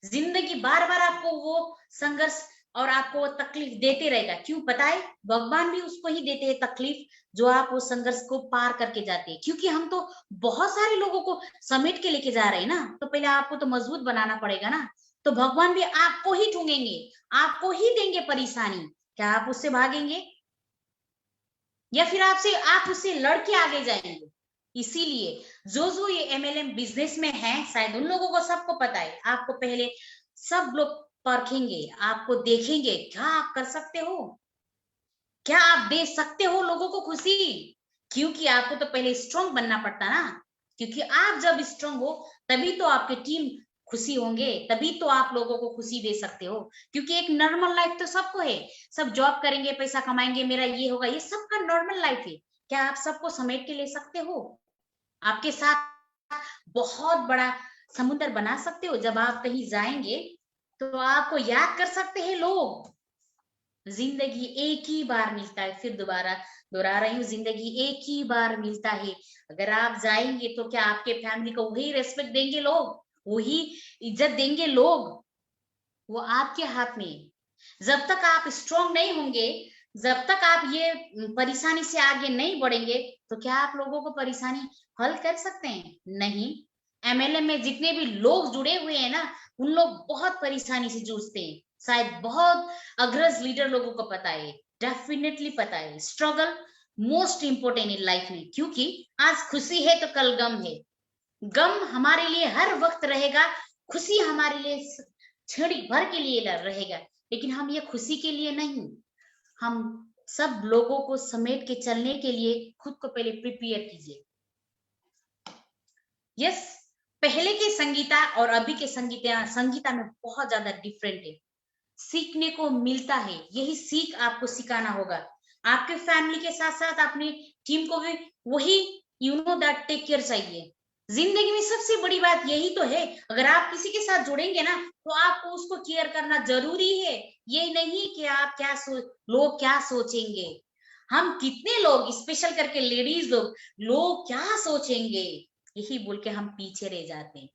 जिंदगी बार बार आपको वो संघर्ष और आपको वो तकलीफ देते रहेगा, क्यों पता है? भगवान भी उसको ही देते हैं तकलीफ, जो आप वो संघर्ष को पार करके जाते हैं, क्योंकि हम तो बहुत सारे लोगों को समेट के लेके जा रहे हैं ना, तो पहले आपको तो मजबूत बनाना पड़ेगा ना। तो भगवान भी आपको ही ढूंढेंगे, आपको ही देंगे परेशानी, क्या आप उससे भागेंगे या फिर आप उससे लड़के आगे जाएंगे? इसीलिए जो ये एमएलएम बिजनेस में है, शायद उन लोगों को सबको पता है, आपको पहले सब लोग परखेंगे, आपको देखेंगे, क्या आप कर सकते हो, क्या आप दे सकते हो लोगों को खुशी, क्योंकि आपको तो पहले स्ट्रांग बनना पड़ता ना, क्योंकि आप जब स्ट्रांग हो तभी तो आपके टीम खुशी होंगे, तभी तो आप लोगों को खुशी दे सकते हो। क्योंकि एक नॉर्मल लाइफ तो सबको है, सब जॉब करेंगे, पैसा कमाएंगे, मेरा ये होगा, ये सबका नॉर्मल लाइफ है। क्या आप सबको समेट के ले सकते हो? आपके साथ बहुत बड़ा समुद्र बना सकते हो? जब आप कहीं जाएंगे तो आपको याद कर सकते हैं लोग। जिंदगी एक ही बार मिलता है, फिर दोबारा दोहरा रही हूँ, जिंदगी एक ही बार मिलता है। अगर आप जाएंगे तो क्या आपके फैमिली को वही रेस्पेक्ट देंगे लोग, वही इज्जत देंगे लोग? वो आपके हाथ में। जब तक आप स्ट्रांग नहीं होंगे, जब तक आप ये परेशानी से आगे नहीं बढ़ेंगे, तो क्या आप लोगों को परेशानी हल कर सकते हैं? नहीं। एमएलएम में जितने भी लोग जुड़े हुए हैं ना, उन लोग बहुत परेशानी से जूझते हैं, शायद बहुत अग्रज लीडर लोगों को पता है, डेफिनेटली पता है। Struggle most important in life में, क्योंकि आज खुशी है तो कल गम है, गम हमारे लिए हर वक्त रहेगा, खुशी हमारे लिए क्षण भर के लिए रहेगा, लेकिन हम ये खुशी के लिए नहीं, हम सब लोगों को समेट के चलने के लिए खुद को पहले प्रिपेयर कीजिए। यस, पहले के संगीता और अभी के संगीता में बहुत ज्यादा डिफरेंट है, सीखने को मिलता है, यही सीख आपको सिखाना होगा। आपके फैमिली के साथ साथ अपनी टीम को भी वही you know that take care चाहिए। जिंदगी में सबसे बड़ी बात यही तो है, अगर आप किसी के साथ जुड़ेंगे ना, तो आपको उसको केयर करना जरूरी है। ये नहीं कि आप लोग क्या सोचेंगे, हम कितने लोग स्पेशल करके लेडीज लोग क्या सोचेंगे, यही बोल के हम पीछे रह जाते हैं।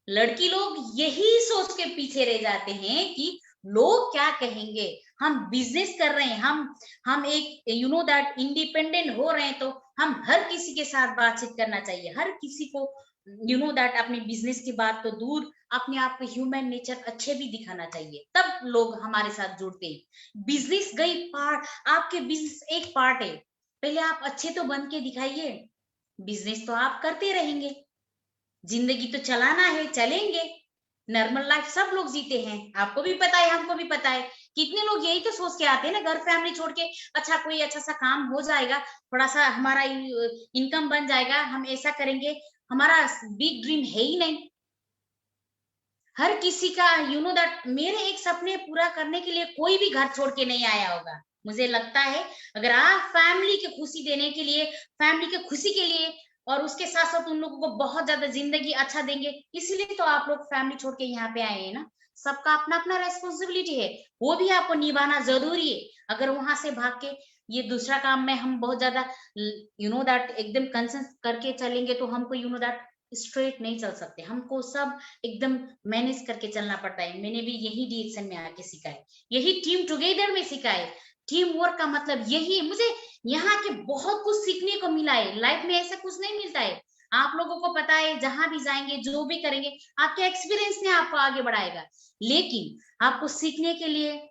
लड़की लोग यही सोच के पीछे रह जाते हैं कि लोग क्या कहेंगे। हम बिजनेस कर रहे हैं, हम एक यू नो दैट इंडिपेंडेंट हो रहे हैं, तो हम हर किसी के साथ बातचीत करना चाहिए, हर किसी को यू नो दैट अपने बिजनेस की बात तो दूर, अपने आप को ह्यूमन नेचर अच्छे भी दिखाना चाहिए, तब लोग हमारे साथ जुड़ते हैं। बिजनेस गई पार्ट, आपके बिजनेस एक पार्ट है, पहले आप अच्छे तो बन के दिखाइए, बिजनेस तो आप करते रहेंगे, जिंदगी तो चलाना है, चलेंगे। नॉर्मल लाइफ सब लोग जीते हैं, आपको भी पता है, हमको भी पता है। कितने लोग यही तो सोच के आते हैं ना घर फैमिली छोड़ के, अच्छा कोई अच्छा सा काम हो जाएगा, थोड़ा सा हमारा इनकम बन जाएगा, हम ऐसा करेंगे, हमारा बिग ड्रीम है ही नहीं। हर किसी का यू नो दैट, मेरे एक सपने पूरा करने के लिए कोई भी घर छोड़ के नहीं आया होगा, मुझे लगता है अगर आप फैमिली की खुशी देने के लिए, फैमिली की खुशी के लिए और उसके साथ-साथ उन लोगों को बहुत ज़्यादा ज़िंदगी अच्छा देंगे, इसीलिए तो आप लोग फैमिली छोड़ के यहाँ पे आए हैं ना। सबका अपना-अपना रिस्पॉन्सिबिलिटी है, वो भी आपको निभाना ज़रूरी है। अगर वहाँ से भाग के ये दूसरा काम में हम बहुत ज़्यादा यू नो दैट एकदम कंसर्न करके चलेंगे तो हमको यू नो दैट स्ट्रेट नहीं चल सकते। हमको सब एकदम मैनेज करके चलना पड़ता है। मैंने भी यही डायरेक्शन में आके सीखा है। यही टीम टुगेदर में सीखा है। टीम वर्क का मतलब यही है। मुझे यहाँ के बहुत कुछ सीखने को मिला है। लाइफ में ऐसा कुछ नहीं मिलता है। आप लोगों को पता है जहां भी जाएंगे, जो भी करेंगे, आपके एक्सपीरियंस ने आपको आगे बढ़ाएगा। लेकिन आपको सीखने के लिए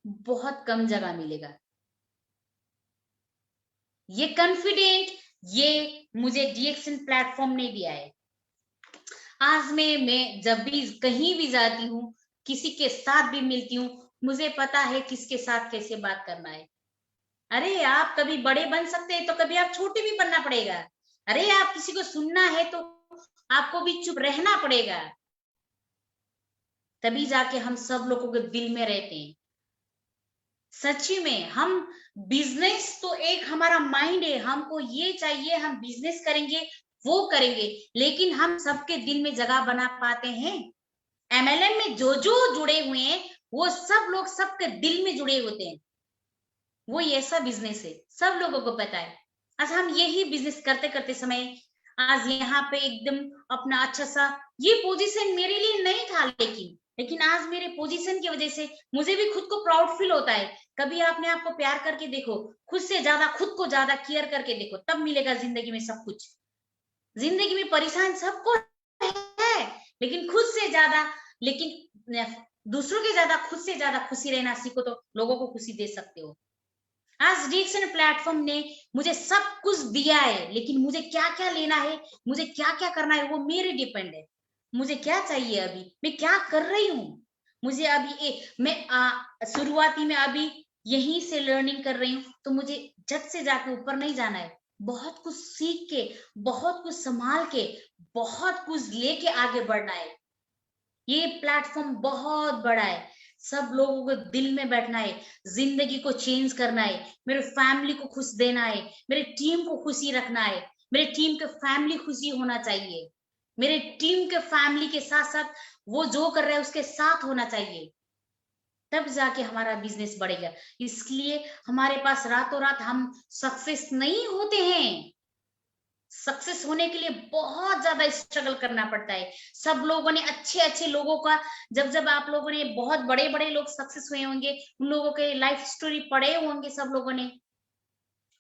बहुत कम जगह मिलेगा। ये कॉन्फिडेंट ये मुझे डीएक्सन प्लेटफॉर्म ने दिया है। आज मैं जब भी कहीं भी जाती हूँ, किसी के साथ भी मिलती हूँ, मुझे पता है किसके साथ कैसे बात करना है। अरे आप कभी बड़े बन सकते हैं तो कभी आप छोटे भी बनना पड़ेगा। अरे आप किसी को सुनना है तो आपको भी चुप रहना पड़ेगा। तभी जाके हम सब लोगों के दिल में रहते हैं। सच्ची में हम बिजनेस तो एक हमारा माइंड है, हमको ये चाहिए, हम बिजनेस करेंगे, वो करेंगे, लेकिन हम सबके दिल में जगह बना पाते हैं? एमएलएम में जो जो जुड़े हुए हैं वो सब लोग सबके दिल में जुड़े होते हैं। वो ऐसा बिजनेस है, सब लोगों को पता है। आज हम यही बिजनेस करते करते समय आज यहाँ पे एकदम अपना अच्छा सा ये पोजीशन मेरे लिए नहीं था, लेकिन आज मेरे पोजीशन की वजह से मुझे भी खुद को प्राउड फील होता है। कभी आपने आपको प्यार करके देखो, खुद से ज्यादा खुद को ज्यादा केयर करके देखो, तब मिलेगा जिंदगी में सब कुछ। जिंदगी में परेशान सबको है, लेकिन खुद से ज्यादा, लेकिन दूसरों के ज्यादा खुद से ज्यादा खुशी रहना सीखो तो लोगों को खुशी दे सकते हो। आज डीएक्सन प्लेटफॉर्म ने मुझे सब कुछ दिया है, लेकिन मुझे क्या क्या लेना है, मुझे क्या क्या करना है, वो मेरे डिपेंड है। मुझे क्या चाहिए, अभी मैं क्या कर रही हूँ। मुझे अभी मैं शुरुआती में अभी यहीं से लर्निंग कर रही हूँ, तो मुझे झट से जाके ऊपर नहीं जाना है। बहुत कुछ सीख के, बहुत कुछ संभाल के, बहुत कुछ लेके आगे बढ़ना है। ये प्लेटफॉर्म बहुत बड़ा है, सब लोगों को दिल में बैठना है, जिंदगी को चेंज करना है, मेरे फैमिली को खुश देना है, मेरे टीम को खुशी रखना है, मेरे टीम के फैमिली खुशी होना चाहिए, मेरे टीम के फैमिली के साथ साथ वो जो कर रहा है उसके साथ होना चाहिए, तब जाके हमारा बिजनेस बढ़ेगा। इसलिए हमारे पास रातों रात हम सक्सेस नहीं होते हैं। सक्सेस होने के लिए बहुत ज्यादा स्ट्रगल करना पड़ता है। सब लोगों ने अच्छे अच्छे लोगों का, जब जब आप लोगों ने बहुत बड़े बड़े लोग सक्सेस हुए होंगे, उन लोगों के लाइफ स्टोरी पढ़े होंगे सब लोगों ने,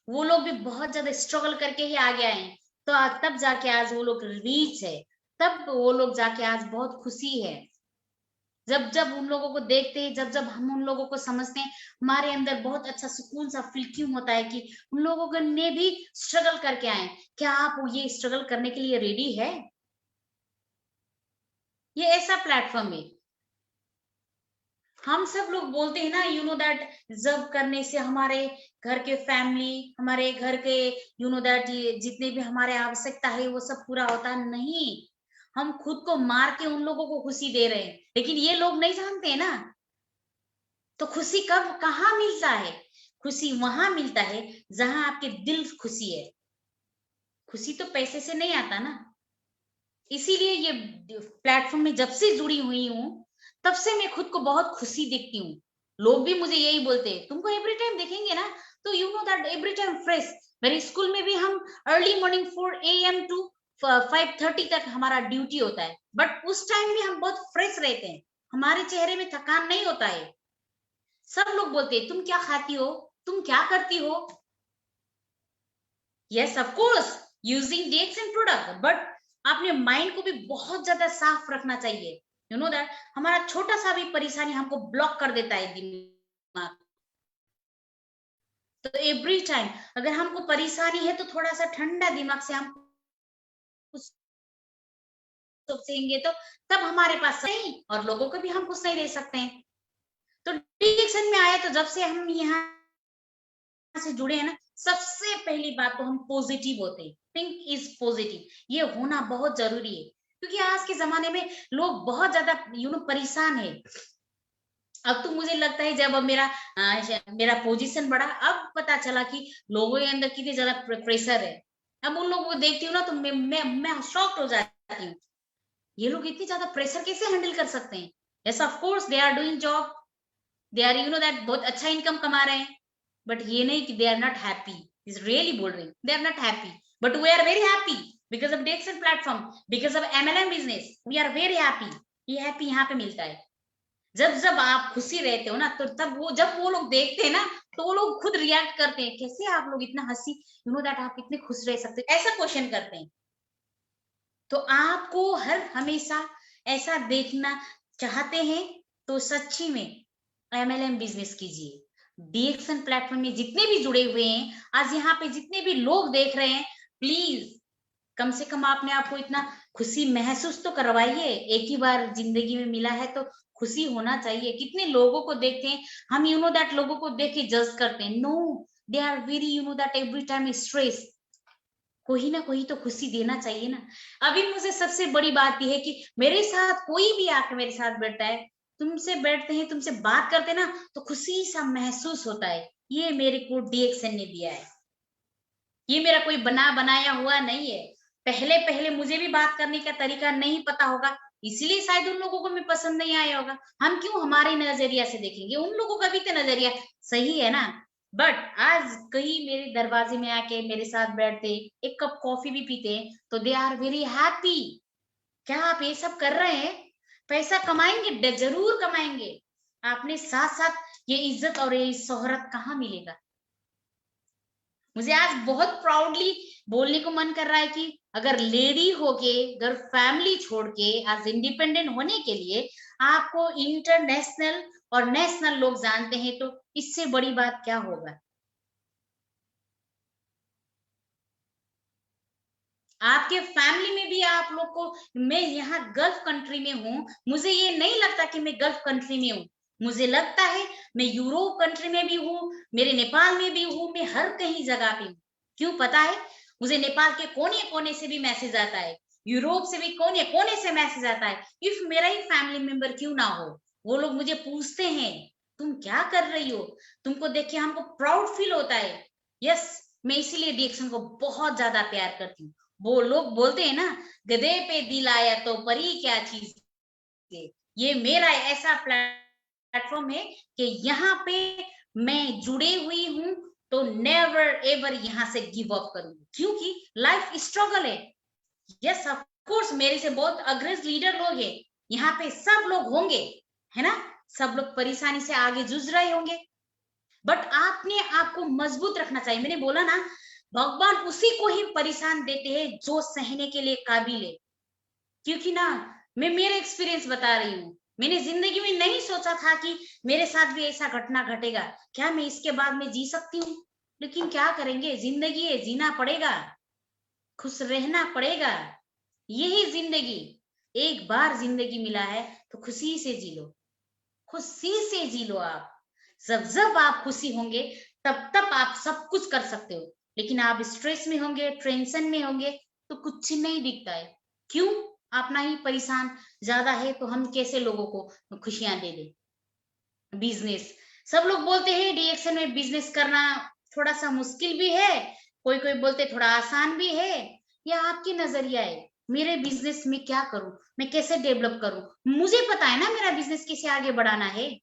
वो लोग भी बहुत ज्यादा स्ट्रगल करके ही आगे आए हैं। तो तब जाके आज वो लोग रीच है, तब वो लोग जाके आज बहुत खुशी है। जब जब उन लोगों को देखते हैं, जब जब हम उन लोगों को समझते हैं, हमारे अंदर बहुत अच्छा सुकून सा फील क्यों होता है कि उन लोगों ने भी स्ट्रगल करके आए। क्या आप ये स्ट्रगल करने के लिए रेडी है? ये ऐसा प्लेटफॉर्म है। हम सब लोग बोलते हैं ना, यू नो दैट जब करने से हमारे घर के फैमिली, हमारे घर के यू नो दैट ये जितने भी हमारे आवश्यकता है वो सब पूरा होता नहीं। हम खुद को मार के उन लोगों को खुशी दे रहे हैं, लेकिन ये लोग नहीं जानते ना। तो खुशी कब कहाँ मिलता है? खुशी वहां मिलता है जहां आपके दिल खुशी है। खुशी तो पैसे से नहीं आता ना। इसीलिए ये प्लेटफॉर्म में जब से जुड़ी हुई हूँ, तब से मैं खुद को बहुत खुशी देखती हूँ। लोग भी मुझे यही बोलते हैं, तुमको एवरी टाइम देखेंगे ना तो you know that every time fresh. मेरे स्कूल में भी हम अर्ली मॉर्निंग 4 AM टू 5:30 तक हमारा ड्यूटी होता है, बट उस टाइम भी हम बहुत फ्रेश रहते हैं, हमारे चेहरे में थकान नहीं होता है। सब लोग बोलते हैं तुम क्या खाती हो, तुम क्या करती हो। Yes of course, using DXN product, but आपने माइंड को भी बहुत ज्यादा साफ रखना चाहिए। यू नो दैट हमारा छोटा सा भी परेशानी हमको ब्लॉक कर देता है दिमाग। तो एवरी टाइम अगर हमको परेशानी है तो थोड़ा सा ठंडा दिमाग से हम कुछ सोचेंगे तो तब हमारे पास सही, और लोगों को भी हम कुछ नहीं दे सकते हैं। तो डीएक्सन में आया तो जब से हम यहाँ से जुड़े हैं ना, सबसे पहली बात तो हम पॉजिटिव होते हैं। थिंक इज पॉजिटिव, ये होना बहुत जरूरी है, क्योंकि आज के जमाने में लोग बहुत ज्यादा यू नो परेशान है। अब तो मुझे लगता है जब अब मेरा पोजीशन बढ़ा, अब पता चला कि लोगों के अंदर कितनी ज्यादा प्रेशर है। अब उन लोगों को देखती हूँ ना तो मैं शॉक्ड हो जाती हूँ, ये लोग इतनी ज्यादा प्रेशर कैसे हैंडल कर सकते हैं। Yes of course they are doing job, they are that बहुत अच्छा इनकम कमा रहे हैं, बट ये नहीं कि they are not happy. Is really बोल रही हूँ, they are not happy, but we are very happy because of DXN platform, because of MLM business, we are very happy. ये हैप्पी यहाँ पे मिलता है। जब जब आप खुशी रहते हो ना, तो तब वो जब वो लोग देखते हैं ना, तो वो लोग खुद रिएक्ट करते हैं, कैसे आप लोग इतना हंसी, दैट आप इतने खुश रह सकते हैं, ऐसा क्वेश्चन करते हैं। तो आपको हर हमेशा ऐसा देखना चाहते हैं तो सच्ची में एमएलएम बिजनेस कीजिए। डीएक्सन प्लेटफॉर्म में जितने भी जुड़े हुए हैं, आज यहाँ पे जितने भी लोग देख रहे हैं, प्लीज कम से कम आपने आपको इतना खुशी महसूस तो करवाइए। एक ही बार जिंदगी में मिला है तो खुशी होना चाहिए। कितने लोगों को देखते हैं हम, दैट लोगों को देख के जज करते हैं। No, they are very that every time stress. कोई ना कोई तो खुशी देना चाहिए ना। अभी मुझे सबसे बड़ी बात यह है कि मेरे साथ कोई भी आके मेरे साथ बैठता है, तुमसे बैठते हैं, तुमसे बात करते ना, तो खुशी सा महसूस होता है। ये मेरे को डीएक्सन ने दिया है, ये मेरा कोई बना बनाया हुआ नहीं है। पहले पहले मुझे भी बात करने का तरीका नहीं पता होगा, इसलिए शायद उन लोगों को मैं पसंद नहीं आया होगा। हम क्यों हमारे नजरिया से देखेंगे, उन लोगों का भी तो नजरिया सही है ना। बट आज कहीं मेरे दरवाजे में आके मेरे साथ बैठते, एक कप कॉफी भी पीते, तो दे आर वेरी हैप्पी। क्या आप ये सब कर रहे हैं? पैसा कमाएंगे, जरूर कमाएंगे, आपने साथ साथ ये इज्जत और ये शोहरत कहाँ मिलेगा। मुझे आज बहुत प्राउडली बोलने को मन कर रहा है कि अगर लेडी होके, अगर फैमिली छोड़ के आज इंडिपेंडेंट होने के लिए आपको इंटरनेशनल और नेशनल लोग जानते हैं, तो इससे बड़ी बात क्या होगा। आपके फैमिली में भी आप लोग को, मैं यहाँ गल्फ कंट्री में हूँ, मुझे ये नहीं लगता कि मैं गल्फ कंट्री में हूँ। मुझे लगता है मैं यूरोप कंट्री में भी हूँ, मेरे नेपाल में भी हूँ, मैं हर कहीं जगह पे हूँ। क्यों पता है? मुझे नेपाल के कोने कोने से भी मैसेज आता है, यूरोप से भी कोने कोने से मैसेज आता है। इफ मेरा ही फैमिली मेंबर क्यों ना हो, वो लोग मुझे पूछते हैं तुम क्या कर रही हो, तुमको देख के हमको प्राउड फील होता है। यस, मैं इसीलिए डीएक्सन को बहुत ज्यादा प्यार करती हूँ। वो लोग बोलते हैं ना, गधे पे दिल आया तो परी क्या चीज है। ये मेरा ऐसा प्लेटफॉर्म है कि यहाँ पे मैं जुड़े हुई हूँ, तो नेवर एवर यहाँ से गिव अप करूंगी, क्योंकि लाइफ स्ट्रगल है। यस ऑफ कोर्स मेरे से बहुत अग्रेस लीडर लोग हैं, यहाँ पे सब लोग होंगे, है ना, सब लोग परेशानी से आगे जूझ रहे होंगे, बट आपने आपको मजबूत रखना चाहिए। मैंने बोला ना, भगवान उसी को ही परेशान देते हैं जो सहने के लिए काबिल है। क्योंकि ना, मैं मेरे एक्सपीरियंस बता रही हूँ, मैंने जिंदगी में नहीं सोचा था कि मेरे साथ भी ऐसा घटना घटेगा। क्या मैं इसके बाद में जी सकती हूँ? लेकिन क्या करेंगे, जिंदगी है, जीना पड़ेगा, खुश रहना पड़ेगा। यही जिंदगी, एक बार जिंदगी मिला है तो खुशी से जी लो, खुशी से जी लो। आप जब जब आप खुशी होंगे, तब तब आप सब कुछ कर सकते हो। लेकिन आप स्ट्रेस में होंगे, टेंशन में होंगे, तो कुछ नहीं दिखता है। क्यों? अपना ही परेशान ज्यादा है, तो हम कैसे लोगों को खुशियां दे दे। बिजनेस, सब लोग बोलते हैं डीएक्शन में बिजनेस करना थोड़ा सा मुश्किल भी है, कोई कोई बोलते थोड़ा आसान भी है। यह आपकी नजरिया है। मेरे बिजनेस में क्या करूं, मैं कैसे डेवलप करूं, मुझे पता है ना मेरा बिजनेस कैसे आगे बढ़ाना है।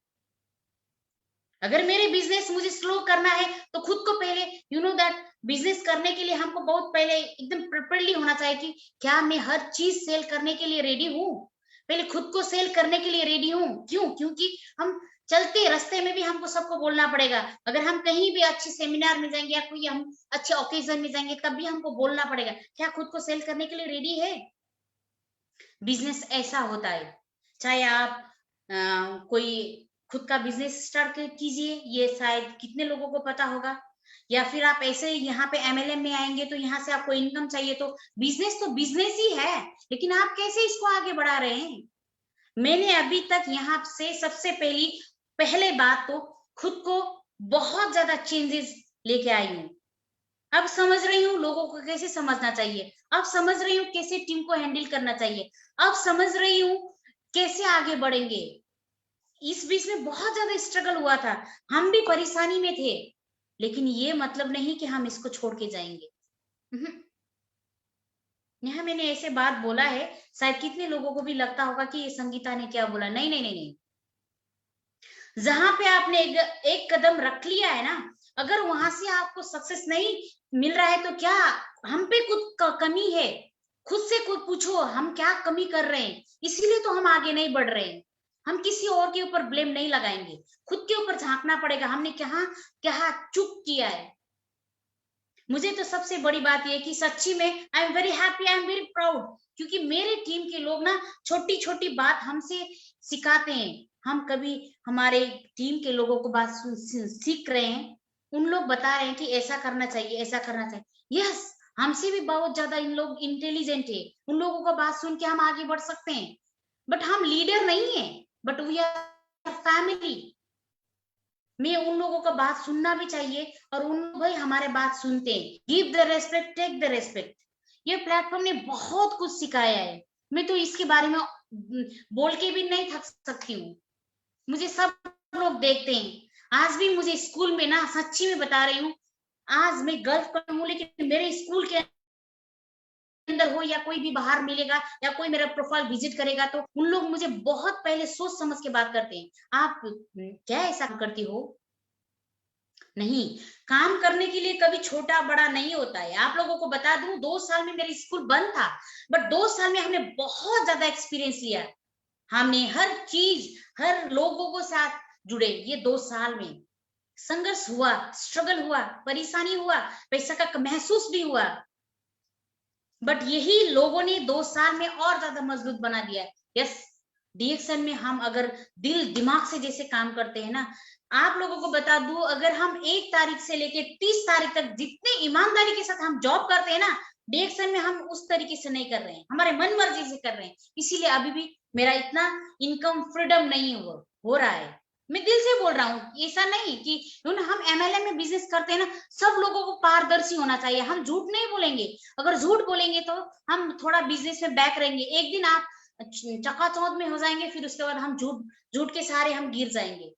अगर मेरे बिजनेस मुझे स्लो करना है, तो खुद को पहले दैट बिजनेस करने के लिए हमको बहुत पहले एकदम प्रिपेयरली होना चाहिए कि क्या मैं हर चीज सेल करने के लिए रेडी हूँ। पहले खुद को सेल करने के लिए रेडी हूँ। क्यों? क्योंकि हम चलते रास्ते में भी हमको सबको बोलना पड़ेगा। अगर हम कहीं भी अच्छे सेमिनार में जाएंगे या कोई हम अच्छे ओकेजन में जाएंगे, तब भी हमको बोलना पड़ेगा, क्या खुद को सेल करने के लिए रेडी है। बिजनेस ऐसा होता है, चाहे आप कोई खुद का बिजनेस स्टार्ट कीजिए, ये शायद कितने लोगों को पता होगा, या फिर आप ऐसे यहाँ पे एमएलएम में आएंगे तो यहाँ से आपको इनकम चाहिए, तो बिजनेस ही है, लेकिन आप कैसे इसको आगे बढ़ा रहे हैं। मैंने अभी तक यहाँ से सबसे पहले बात तो खुद को बहुत ज्यादा चेंजेस लेके आई हूँ। अब समझ रही हूँ लोगों को कैसे समझना चाहिए, अब समझ रही हूँ कैसे टीम को हैंडल करना चाहिए, अब समझ रही हूँ कैसे आगे बढ़ेंगे। इस बीच में बहुत ज्यादा स्ट्रगल हुआ था, हम भी परेशानी में थे, लेकिन ये मतलब नहीं कि हम इसको छोड़ के जाएंगे। नेहा, मैंने ऐसे बात बोला है, शायद कितने लोगों को भी लगता होगा कि ये संगीता ने क्या बोला। नहीं नहीं नहीं नहीं, जहां पे आपने एक कदम रख लिया है ना, अगर वहां से आपको सक्सेस नहीं मिल रहा है तो क्या हम पे कुछ कमी है? खुद से खुद पूछो, हम क्या कमी कर रहे हैं, इसीलिए तो हम आगे नहीं बढ़ रहे हैं। हम किसी और के ऊपर ब्लेम नहीं लगाएंगे, खुद के ऊपर झांकना पड़ेगा, हमने क्या क्या चूक किया है। मुझे तो सबसे बड़ी बात यह कि सच्ची में आई am very happy, I am very proud, क्योंकि मेरे टीम के लोग ना छोटी छोटी बात हमसे सिखाते हैं। हम कभी हमारे टीम के लोगों को बात सीख रहे हैं, उन लोग बता रहे हैं कि ऐसा करना चाहिए, ऐसा करना चाहिए। यस, हमसे भी बहुत ज्यादा इन लोग इंटेलिजेंट है, उन लोगों का बात सुन के हम आगे बढ़ सकते हैं। बट हम लीडर नहीं है, बट वी आर फैमिली। में उन लोगों का बात सुनना भी चाहिए, और उन भाई हमारे बात सुनते हैं। Give the respect, take the respect. ये प्लेटफॉर्म ने बहुत कुछ सिखाया है, मैं तो इसके बारे में बोल के भी नहीं थक सकती हूँ। मुझे सब लोग देखते हैं, आज भी मुझे स्कूल में ना, सच्ची में बता रही हूँ, आज मैं गर्व करूँ हूँ, लेकिन मेरे स्कूल के अंदर हो या कोई भी बाहर मिलेगा या कोई मेरा प्रोफाइल विजिट करेगा, तो उन लोग मुझे बहुत पहले सोच समझ के बात करते हैं। आप क्या ऐसा करती हो? नहीं, काम करने के लिए कभी छोटा बड़ा नहीं होता है। आप लोगों को बता दूं, 2 साल में मेरा स्कूल बंद था, बट 2 साल में हमने बहुत ज्यादा एक्सपीरियंस लिया। हमने हर चीज, हर लोगों को साथ जुड़े। ये 2 साल में संघर्ष हुआ, स्ट्रगल हुआ, परेशानी हुआ, पैसा का महसूस भी हुआ, बट यही लोगों ने 2 साल में और ज्यादा मजबूत बना दिया है। यस, डीएक्शन में हम अगर दिल दिमाग से जैसे काम करते हैं ना, आप लोगों को बता दूं, अगर हम 1 तारीख से लेके 30 तारीख तक जितने ईमानदारी के साथ हम जॉब करते हैं ना, डीएक्शन में हम उस तरीके से नहीं कर रहे हैं, हमारे मन मर्जी से कर रहे हैं। इसीलिए अभी भी मेरा इतना इनकम फ्रीडम नहीं हो रहा है। मैं दिल से बोल रहा हूँ, ऐसा नहीं कि हम एमएलएम में बिजनेस करते हैं ना, सब लोगों को पारदर्शी होना चाहिए, हम झूठ नहीं बोलेंगे। अगर झूठ बोलेंगे तो हम थोड़ा बिजनेस में बैक रहेंगे, एक दिन आप चकाचौंध में हो जाएंगे, फिर उसके बाद हम झूठ झूठ के सहारे हम गिर जाएंगे।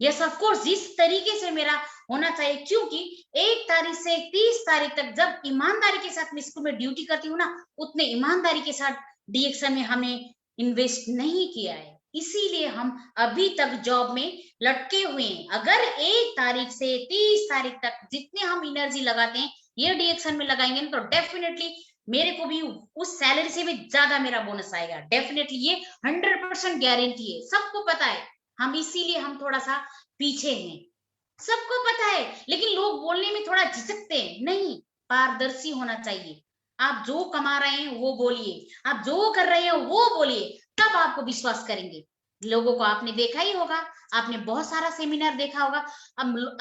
यस ऑफ कोर्स, जिस तरीके से मेरा होना चाहिए, क्योंकि 1 तारीख से 30 तारीख तक जब ईमानदारी के साथ मैं स्कूल में ड्यूटी करती हूँ ना, उतने ईमानदारी के साथ डीएक्शन में हमें इन्वेस्ट नहीं किया है, इसीलिए हम अभी तक जॉब में लटके हुए हैं। अगर 1 तारीख से 30 तारीख तक जितने हम एनर्जी लगाते हैं ये डीएक्शन में लगाएंगे तो डेफिनेटली मेरे को भी उस सैलरी से भी ज्यादा मेरा बोनस आएगा, डेफिनेटली। ये 100% गारंटी है, सबको पता है। हम इसीलिए हम थोड़ा सा पीछे हैं, सबको पता है, लेकिन लोग बोलने में थोड़ा झिझकते हैं। नहीं, पारदर्शी होना चाहिए। आप जो कमा रहे हैं वो बोलिए, आप जो कर रहे हैं वो बोलिए, तब आपको विश्वास करेंगे लोगों को। आपने देखा ही होगा, आपने बहुत सारा सेमिनार देखा होगा।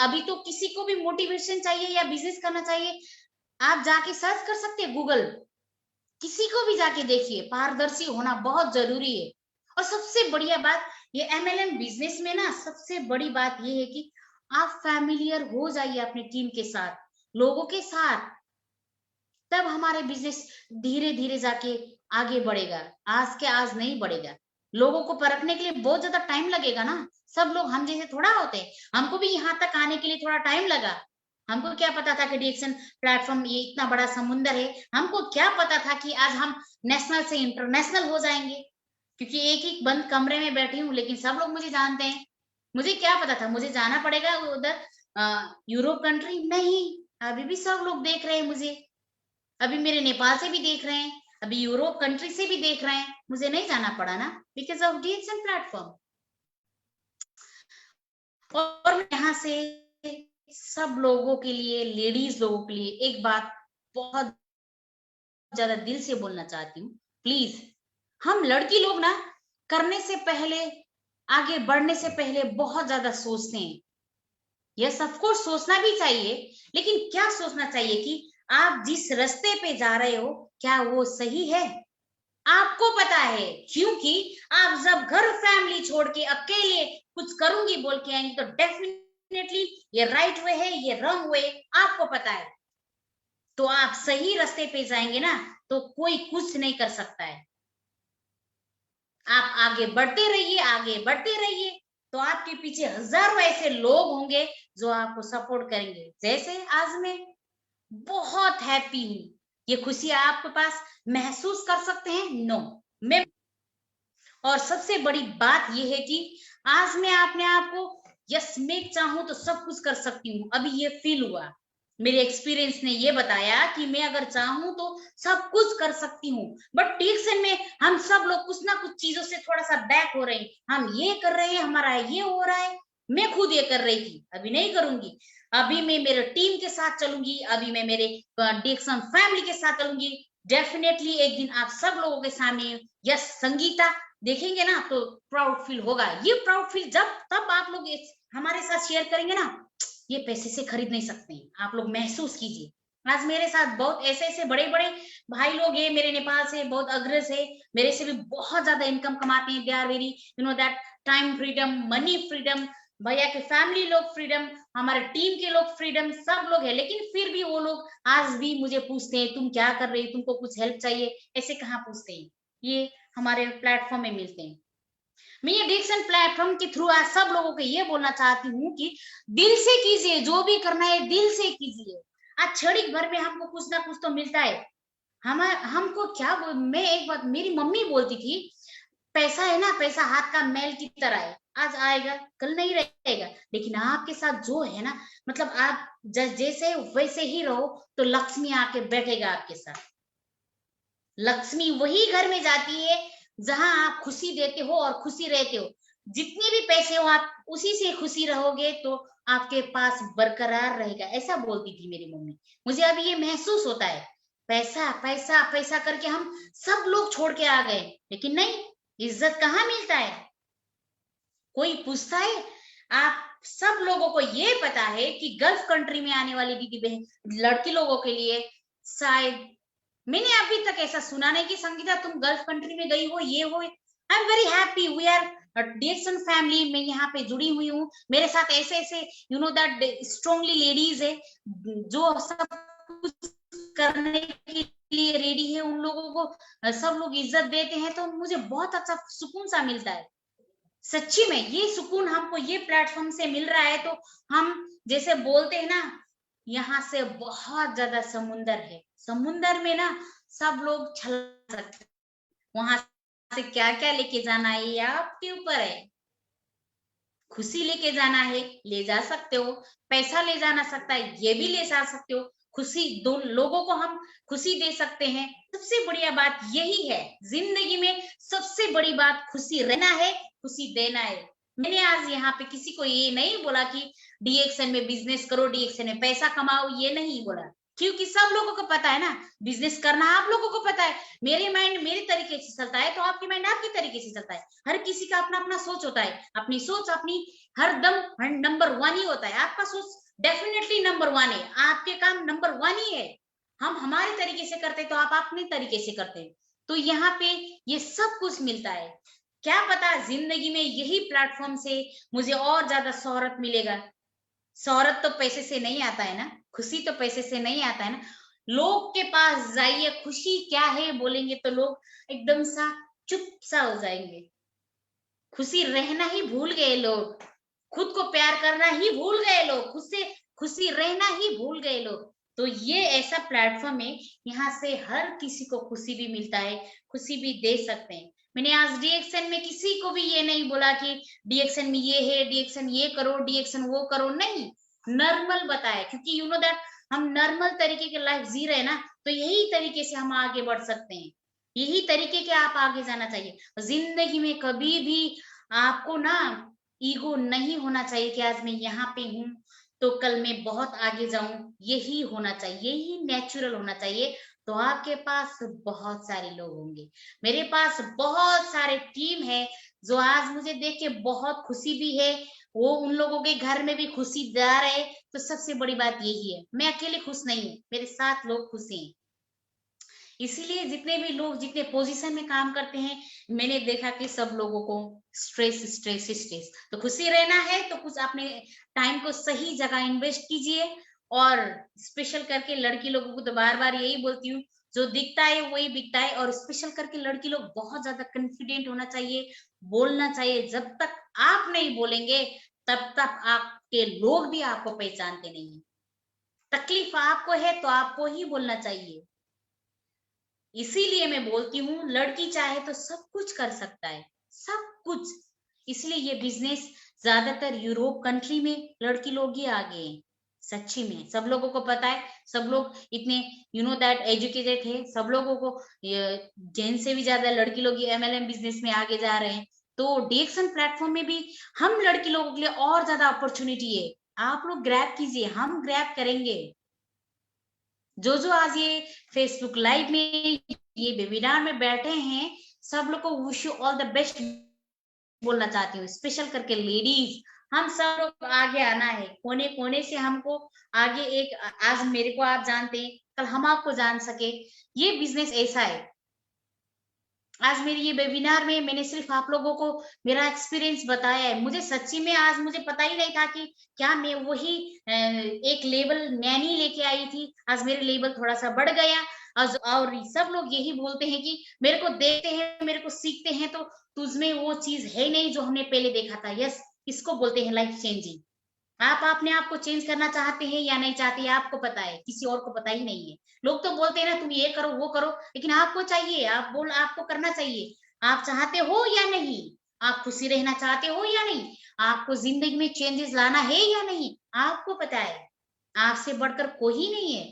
अभी तो किसी को भी मोटिवेशन चाहिए या बिजनेस करना चाहिए, आप जाके सर्च कर सकते हैं गूगल, किसी को भी जाके देखिए। पारदर्शी होना बहुत जरूरी है। और सबसे बढ़िया बात, ये एमएलएम बिजनेस में ना सबसे बड़ी बात ये है कि आप फैमिलियर हो जाइए अपने टीम के साथ, लोगों के साथ, तब हमारे बिजनेस धीरे धीरे जाके आगे बढ़ेगा। आज के आज नहीं बढ़ेगा। लोगों को परखने के लिए बहुत ज्यादा टाइम लगेगा ना, सब लोग हम जैसे थोड़ा होते हैं। हमको भी यहाँ तक आने के लिए थोड़ा टाइम लगा। हमको क्या पता था कि डीएक्शन प्लेटफॉर्म ये इतना बड़ा समुंदर है, हमको क्या पता था कि आज हम नेशनल से इंटरनेशनल हो जाएंगे। क्योंकि एक ही बंद कमरे में बैठी हूँ, लेकिन सब लोग मुझे जानते हैं। मुझे क्या पता था मुझे जाना पड़ेगा उधर यूरोप कंट्री? नहीं, अभी भी सब लोग देख रहे हैं मुझे, अभी मेरे नेपाल से भी देख रहे हैं, अभी यूरोप कंट्री से भी देख रहे हैं। मुझे नहीं जाना पड़ा ना, बिकॉज ऑफ डीएक्शन प्लेटफॉर्म। और यहाँ से सब लोगों के लिए, लेडीज लोगों के लिए एक बात बहुत ज्यादा दिल से बोलना चाहती हूँ। प्लीज, हम लड़की लोग ना करने से पहले, आगे बढ़ने से पहले बहुत ज्यादा सोचते हैं। यस ऑफ कोर्स, सोचना भी चाहिए, लेकिन क्या सोचना चाहिए कि आप जिस रास्ते पे जा रहे हो क्या वो सही है? आपको पता है, क्योंकि आप जब घर फैमिली छोड़ के अकेले कुछ करूंगी बोल के आएंगे तो डेफिनेटली ये राइट वे है, ये रॉन्ग वे, आपको पता है। तो आप सही रास्ते पे जाएंगे ना, तो कोई कुछ नहीं कर सकता है। आप आगे बढ़ते रहिए, आगे बढ़ते रहिए। तो आपके पीछे हजारों ऐसे लोग होंगे जो आपको सपोर्ट करेंगे। जैसे आज मैं बहुत हैप्पी हूँ, ये खुशी आपके पास महसूस कर सकते हैं? नो, मैं और सबसे बड़ी बात ये है कि आज मैं अपने आप को यस मैं चाहूं तो सब कुछ कर सकती हूँ। अभी ये फील हुआ, मेरे एक्सपीरियंस ने ये बताया कि मैं अगर चाहूं तो सब कुछ कर सकती हूँ। बट डिक्शन में हम सब लोग कुछ ना कुछ चीजों से थोड़ा सा बैक हो रहे हैं। हम ये कर रहे हैं, हमारा ये हो रहा है। मैं खुद ये कर रही थी, अभी नहीं करूंगी। अभी मैं मेरे टीम के साथ चलूंगी, अभी मैं मेरे डिक्शन फैमिली के साथ चलूंगी। डेफिनेटली एक दिन आप सब लोगों के सामने यस संगीता देखेंगे ना, तो प्राउड फील होगा। ये प्राउड फील जब तब आप लोग हमारे साथ शेयर करेंगे ना, ये पैसे से खरीद नहीं सकते हैं। आप लोग महसूस कीजिए। आज मेरे साथ बहुत ऐसे ऐसे बड़े बड़े भाई लोग हैं, मेरे नेपाल से बहुत अग्रज है, मेरे से भी बहुत ज्यादा इनकम कमाते हैं। They are very that time freedom, money freedom, भैया के फैमिली लोग फ्रीडम, हमारे टीम के लोग फ्रीडम, सब लोग है। लेकिन फिर भी वो लोग आज भी मुझे पूछते हैं तुम क्या कर रहे हो, तुमको कुछ हेल्प चाहिए? ऐसे कहाँ पूछते हैं, ये हमारे प्लेटफॉर्म में मिलते हैं। मैं ये डिक्शन प्लेटफॉर्म के थ्रू आज सब लोगों को ये बोलना चाहती हूँ कि दिल से कीजिए, जो भी करना है दिल से कीजिए। आज क्षणिक भर में हमको कुछ ना कुछ तो मिलता है। हम हमको क्या मैं एक बात मेरी मम्मी बोलती थी, पैसा है ना, पैसा हाथ का मैल की तरह है, आज आएगा कल नहीं रहेगा। लेकिन आपके साथ जो है ना, मतलब आप जैसे वैसे ही रहो तो लक्ष्मी आके बैठेगा आपके साथ। लक्ष्मी वही घर में जाती है जहां आप खुशी देते हो और खुशी रहते हो। जितने भी पैसे हो आप उसी से खुशी रहोगे तो आपके पास बरकरार रहेगा। ऐसा बोलती थी मेरी मम्मी। मुझे अभी ये महसूस होता है, पैसा पैसा पैसा करके हम सब लोग छोड़ के आ गए, लेकिन नहीं, इज्जत कहाँ मिलता है? कोई पूछता है? आप सब लोगों को ये पता है कि गल्फ कंट्री में आने वाली दीदी बहन लड़की लोगों के लिए शायद, मैंने अभी तक ऐसा सुना नहीं कि संगीता तुम गल्फ कंट्री में गई हो, ये हो। I am very happy, we are Dixon family, मैं यहाँ पे जुड़ी हुई हूँ। मेरे साथ ऐसे ऐसे दैट स्ट्रांगली लेडीज है जो सब कुछ करने के लिए रेडी है। उन लोगों को सब लोग इज्जत देते हैं, तो मुझे बहुत अच्छा सुकून सा मिलता है। सच्ची में ये सुकून हमको ये प्लेटफॉर्म से मिल रहा है। तो हम जैसे बोलते हैं ना, यहाँ से बहुत ज्यादा समुंदर है, समुंदर में ना सब लोग छलांग सकते हैं। वहां से क्या क्या लेके जाना है ये आपके ऊपर है। खुशी लेके जाना है ले जा सकते हो, पैसा ले जाना सकता है ये भी ले जा सकते हो। खुशी दो लोगों को हम खुशी दे सकते हैं। सबसे बढ़िया बात यही है जिंदगी में, सबसे बड़ी बात खुशी रहना है, खुशी देना है। मैंने आज यहाँ पे किसी को ये नहीं बोला कि डीएक्सन में बिजनेस करो, डीएक्सन में पैसा कमाओ, ये नहीं बोला। क्योंकि सब लोगों को पता है ना, बिजनेस करना आप लोगों को पता है। मेरे माइंड मेरे तरीके से चलता है तो आपकी माइंड आपके तरीके से चलता है। हर किसी का अपना अपना सोच होता है, अपनी सोच अपनी हर दम नंबर वन ही होता है। आपका सोच डेफिनेटली नंबर वन है, आपके काम नंबर वन ही है। हम हमारे तरीके से करते हैं तो आप अपने तरीके से करते हैं। तो यहाँ पे ये सब कुछ मिलता है। क्या पता जिंदगी में यही प्लेटफॉर्म से मुझे और ज्यादा शोहरत मिलेगा। शोहरत तो पैसे से नहीं आता है ना, खुशी तो पैसे से नहीं आता है ना। लोग के पास जाइए खुशी क्या है बोलेंगे तो लोग एकदम सा चुप सा हो जाएंगे। खुशी रहना ही भूल गए लोग, खुद को प्यार करना ही भूल गए लोग, खुद से खुशी रहना ही भूल गए लोग। तो ये ऐसा प्लेटफॉर्म है, यहाँ से हर किसी को खुशी भी मिलता है, खुशी भी दे सकते हैं। मैंने आज डीएक्सन में किसी को भी ये नहीं बोला कि डीएक्सन में ये है, डीएक्सन ये करो, डीएक्सन वो करो, नहीं। नॉर्मल बताया, क्योंकि दैट हम नॉर्मल तरीके की लाइफ जी रहे हैं ना, तो यही तरीके से हम आगे बढ़ सकते हैं। यही तरीके के आप आगे जाना चाहिए जिंदगी में। कभी भी आपको ना ईगो नहीं होना चाहिए कि आज मैं यहाँ पे हूँ तो कल मैं बहुत आगे जाऊं, यही होना चाहिए, यही नेचुरल होना चाहिए। तो आपके पास बहुत सारे लोग होंगे, मेरे पास बहुत सारे टीम है जो आज मुझे देख के बहुत खुशी भी है, वो उन लोगों के घर में भी खुशीदार है। तो सबसे बड़ी बात यही है, मैं अकेले खुश नहीं हूँ, मेरे साथ लोग खुश हैं। इसीलिए जितने भी लोग जितने पोजीशन में काम करते हैं, मैंने देखा कि सब लोगों को स्ट्रेस स्ट्रेस स्ट्रेस। तो खुशी रहना है तो कुछ अपने टाइम को सही जगह इन्वेस्ट कीजिए। और स्पेशल करके लड़की लोगों को तो बार बार यही बोलती हूँ, जो दिखता है वही बिकता है। और स्पेशल करके लड़की लोग बहुत ज्यादा कॉन्फिडेंट होना चाहिए, बोलना चाहिए। जब तक आप नहीं बोलेंगे तब तक आपके लोग भी आपको पहचानते नहीं है। तकलीफ आपको है तो आपको ही बोलना चाहिए। इसीलिए मैं बोलती हूँ लड़की चाहे तो सब कुछ कर सकता है, सब कुछ। इसलिए ये बिजनेस ज्यादातर यूरोप कंट्री में लड़की लोग ही आगे हैं। सच्ची में सब लोगों को पता है, सब लोग इतने दैट एजुकेटेड है, सब लोगों को जेंट्स से भी ज्यादा लड़की लोग एमएलएम बिजनेस में आगे जा रहे हैं। तो डीएक्सन प्लेटफॉर्म में भी हम लड़की लोगों के लिए और ज्यादा अपॉर्चुनिटी है। आप लोग ग्रैब कीजिए, हम ग्रैब करेंगे। जो आज ये फेसबुक लाइव में, ये वेबिनार में बैठे हैं, सब लोग को wish you all the best बोलना चाहती हूँ। स्पेशल करके लेडीज, हम सब लोग आगे आना है, कोने कोने से हमको आगे। एक आज मेरे को आप जानते हैं, कल हम आपको जान सके। ये बिजनेस ऐसा है। आज मेरी ये वेबिनार में मैंने सिर्फ आप लोगों को मेरा एक्सपीरियंस बताया है। मुझे सच्ची में आज मुझे पता ही नहीं था कि क्या मैं वही एक लेवल नैनी लेके आई थी। आज मेरे लेवल थोड़ा सा बढ़ गया। और सब लोग यही बोलते हैं कि मेरे को देखते हैं, मेरे को सीखते हैं, तो तुझमें वो चीज है नहीं जो हमने पहले देखा था। यस, इसको बोलते हैं लाइफ चेंजिंग। आप अपने आप को चेंज करना चाहते हैं या नहीं चाहते, आपको पता है, किसी और को पता ही नहीं है। लोग तो बोलते हैं ना तुम ये करो वो करो, लेकिन आपको चाहिए, आपको करना चाहिए। आप चाहते हो या नहीं, आप खुशी रहना चाहते हो या नहीं, आपको जिंदगी में चेंजेस लाना है या नहीं, आपको पता है। आपसे बढ़कर कोई नहीं है।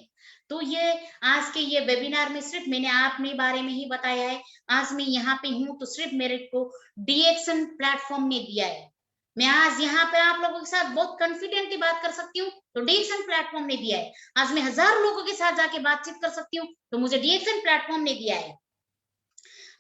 तो ये आज के ये वेबिनार में सिर्फ मैंने अपने बारे में ही बताया है। आज मैं यहाँ पे हूँ तो सिर्फ मेरे को डीएक्सन प्लेटफॉर्म ने दिया है। मैं आज यहाँ पे आप लोगों के साथ बहुत कॉन्फिडेंटली बात कर सकती हूँ तो डीएक्सन प्लेटफॉर्म ने दिया है। आज मैं हजारों लोगों के साथ जाके बातचीत कर सकती हूँ तो मुझे डीएक्सन प्लेटफॉर्म ने दिया है।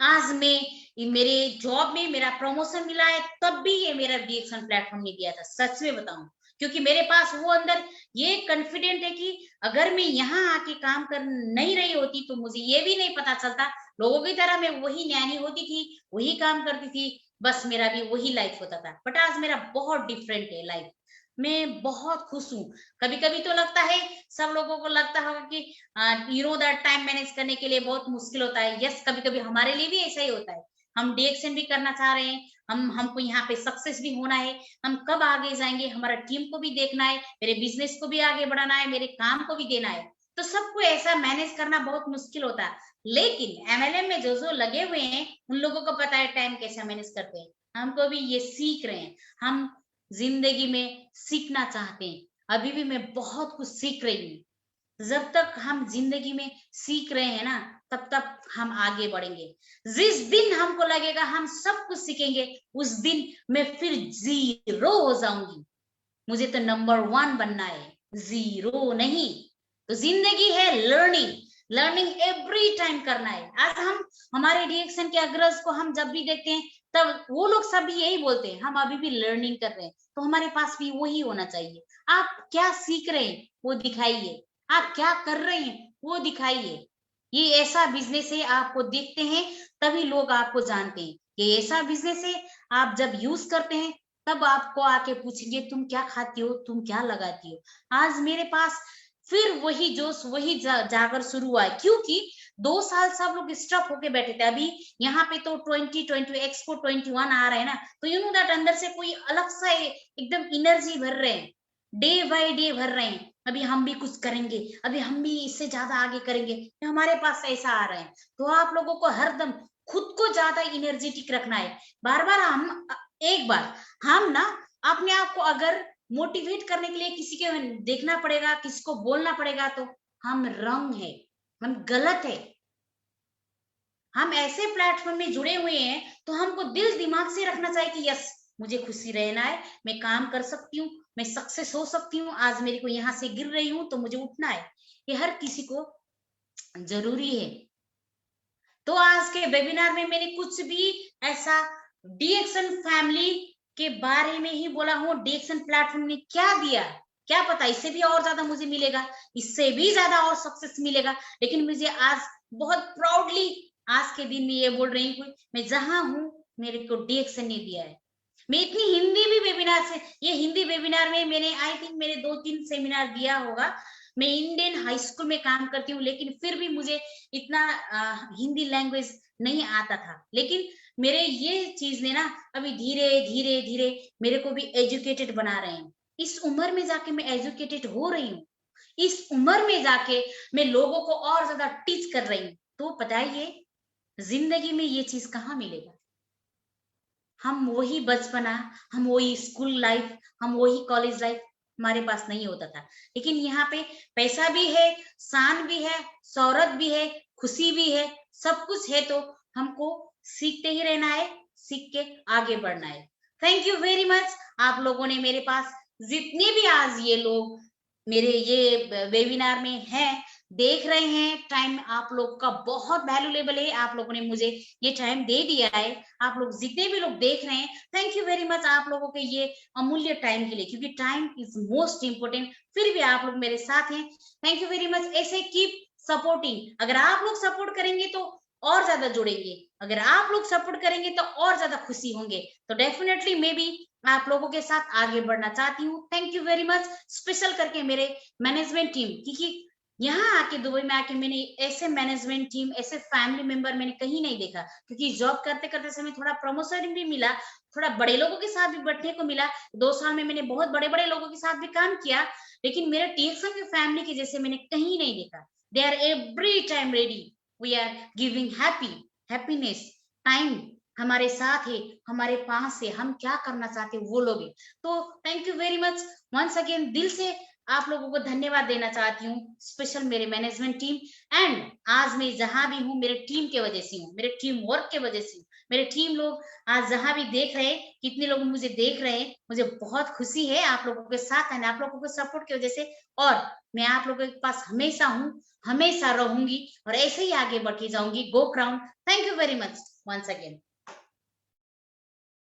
आज मैं मेरे जॉब में मेरा प्रमोशन मिला है तब भी ये मेरा डीएक्सन प्लेटफॉर्म ने दिया था, सच में बताऊं। क्योंकि मेरे पास वो अंदर ये कॉन्फिडेंट है कि अगर मैं यहाँ आके काम कर नहीं रही होती तो मुझे ये भी नहीं पता चलता। लोगों की तरह मैं वही न्यानी होती थी, वही काम करती थी, बस मेरा भी वही लाइफ होता था। बट आज मेरा बहुत डिफरेंट है लाइफ। मैं बहुत खुश हूँ। कभी कभी तो लगता है, सब लोगों को लगता होगा कि दैट टाइम मैनेज करने के लिए बहुत मुश्किल होता है। यस, कभी कभी हमारे लिए भी ऐसा ही होता है। हम डीएक्शन भी करना चाह रहे हैं, हमको यहाँ पे सक्सेस भी होना है। हम कब आगे जाएंगे, हमारा टीम को भी देखना है, मेरे बिजनेस को भी आगे बढ़ाना है, मेरे काम को भी देना है। तो सबको ऐसा मैनेज करना बहुत मुश्किल होता है। लेकिन एमएलएम में जो लगे हुए हैं उन लोगों को पता है टाइम कैसे मैनेज करते हैं। हमको भी ये सीख रहे हैं। हम जिंदगी में सीखना चाहते हैं। अभी भी मैं बहुत कुछ सीख रही हूँ। जब तक हम जिंदगी में सीख रहे हैं ना, तब तक हम आगे बढ़ेंगे। जिस दिन हमको लगेगा हम सब कुछ सीखेंगे, उस दिन मैं फिर जीरो हो जाऊंगी। मुझे तो नंबर 1 बनना है, जीरो नहीं। तो जिंदगी है लर्निंग, लर्निंग एवरी टाइम करना है। आज हम हमारे डीएक्शन के अग्रज को हम जब भी देखते हैं तब वो लोग सभी यही बोलते हैं, हम अभी भी लर्निंग कर रहे हैं। तो हमारे पास भी वही होना चाहिए। आप क्या सीख रहे हैं वो दिखाइए, आप क्या कर रहे हैं वो दिखाइए। ये ऐसा बिजनेस है, आपको देखते हैं तभी लोग आपको जानते हैं। ये ऐसा बिजनेस है, आप जब यूज करते हैं तब आपको आके पूछेंगे तुम क्या खाती हो, तुम क्या लगाती हो। आज मेरे पास फिर वही जोश, वही जागर शुरू हुआ है। क्योंकि 2 साल सब लोग स्टॉप होके बैठे थे। अभी यहाँ पे तो 2020 एक्सपो 21 आ रहा है ना, तो दैट अंदर से कोई अलग सा एकदम एनर्जी भर रहे हैं, डे बाय डे भर रहे हैं। अभी हम भी कुछ करेंगे, अभी हम भी इससे ज्यादा आगे करेंगे, हमारे पास ऐसा आ रहा है। तो आप लोगों को हरदम खुद को ज्यादा एनर्जेटिक रखना है। बार बार हम एक बार हम ना अपने आप को अगर मोटिवेट करने के लिए किसी के देखना पड़ेगा, किसी को बोलना पड़ेगा, तो हम रंग है, हम गलत है। हम ऐसे प्लेटफॉर्म में जुड़े हुए हैं तो हमको दिल दिमाग से रखना चाहिए कि यस, मुझे खुशी रहना है, मैं काम कर सकती हूँ, मैं सक्सेस हो सकती हूँ। आज मेरे को यहाँ से गिर रही हूँ तो मुझे उठना है, ये हर किसी को जरूरी है। तो आज के वेबिनार में मैंने कुछ भी ऐसा डीएक्शन फैमिली के बारे में ही बोला हूँ। डीएक्शन प्लेटफॉर्म ने क्या दिया, क्या पता इससे भी और ज्यादा मुझे मिलेगा, इससे भी ज्यादा और सक्सेस मिलेगा। लेकिन मुझे आज बहुत प्राउडली आज के दिन में ये बोल रही हूँ, मैं जहां हूँ मेरे को डीएक्शन ने दिया है। मैं इतनी हिंदी भी वेबिनार से, ये हिंदी वेबिनार में मैंने आई थिंक मैंने 2-3 सेमिनार दिया होगा। मैं इंडियन हाई स्कूल में काम करती हूँ, लेकिन फिर भी मुझे इतना हिंदी लैंग्वेज नहीं आता था। लेकिन मेरे ये चीज ने ना अभी धीरे धीरे धीरे मेरे को भी एजुकेटेड बना रहे हैं। इस उम्र में जाके मैं एजुकेटेड हो रही हूँ, इस उम्र में जाके मैं लोगों को और ज्यादा टीच कर रही हूँ। तो बताइए, जिंदगी में ये चीज कहाँ मिलेगा? हम वही बचपना, हम वही स्कूल लाइफ, हम वही कॉलेज लाइफ हमारे पास नहीं होता था। लेकिन यहाँ पे पैसा भी है, शान भी है, शौहरत भी है, खुशी भी है, सब कुछ है। तो हमको सीखते ही रहना है, सीख के आगे बढ़ना है। Thank you very much. आप लोगों ने मेरे पास, जितने भी आज ये लोग मेरे ये वेबिनार में हैं, देख रहे हैं, टाइम आप लोग का बहुत वैल्यूएबल है। आप लोगों ने मुझे ये टाइम दे दिया है। आप लोग जितने भी लोग देख रहे हैं, थैंक यू वेरी मच आप लोगों के ये अमूल्य टाइम के लिए, क्योंकि टाइम इज मोस्ट इंपोर्टेंट। फिर भी आप लोग मेरे साथ हैं, थैंक यू वेरी मच। ऐसे कीप सपोर्टिंग। अगर आप लोग सपोर्ट करेंगे तो और ज्यादा जुड़ेंगे, अगर आप लोग सपोर्ट करेंगे तो और ज्यादा खुशी होंगे। तो डेफिनेटली मैं भी आप लोगों के साथ आगे बढ़ना चाहती हूँ। Thank you very much. Special करके मेरे मैनेजमेंट टीम, क्योंकि यहाँ आके, दुबई में आके मैंने ऐसे मैनेजमेंट टीम, ऐसे फैमिली मेंबर मैंने कहीं नहीं देखा। क्योंकि जॉब करते करते समय थोड़ा प्रमोशन भी मिला, थोड़ा बड़े लोगों के साथ भी बैठने को मिला। 2 साल में मैंने बहुत बड़े बड़े लोगों के साथ भी काम किया, लेकिन मेरे टीएक्सएम की फैमिली के जैसे मैंने कहीं नहीं देखा। They are every time ready, we are giving happiness. Time हमारे साथ है, हमारे पास है, हम क्या करना चाहते हैं वो लोग हैं। तो thank you very much once again. दिल से आप लोगों को धन्यवाद देना चाहती हूँ, स्पेशल मेरे मैनेजमेंट टीम। एंड आज मैं जहां भी हूँ, मेरे टीम के वजह से हूँ, मेरे टीम वर्क के वजह से हूँ। मेरे टीम लोग आज जहां भी देख रहे हैं, कितने लोग मुझे देख रहे हैं, मुझे बहुत खुशी है आप लोगों के साथ है, आप लोगों के सपोर्ट की वजह से। और मैं आप लोगों के पास हमेशा हूँ, हमेशा रहूंगी, और ऐसे ही आगे बढ़ती जाऊंगी। Go crown. Thank you very much once again.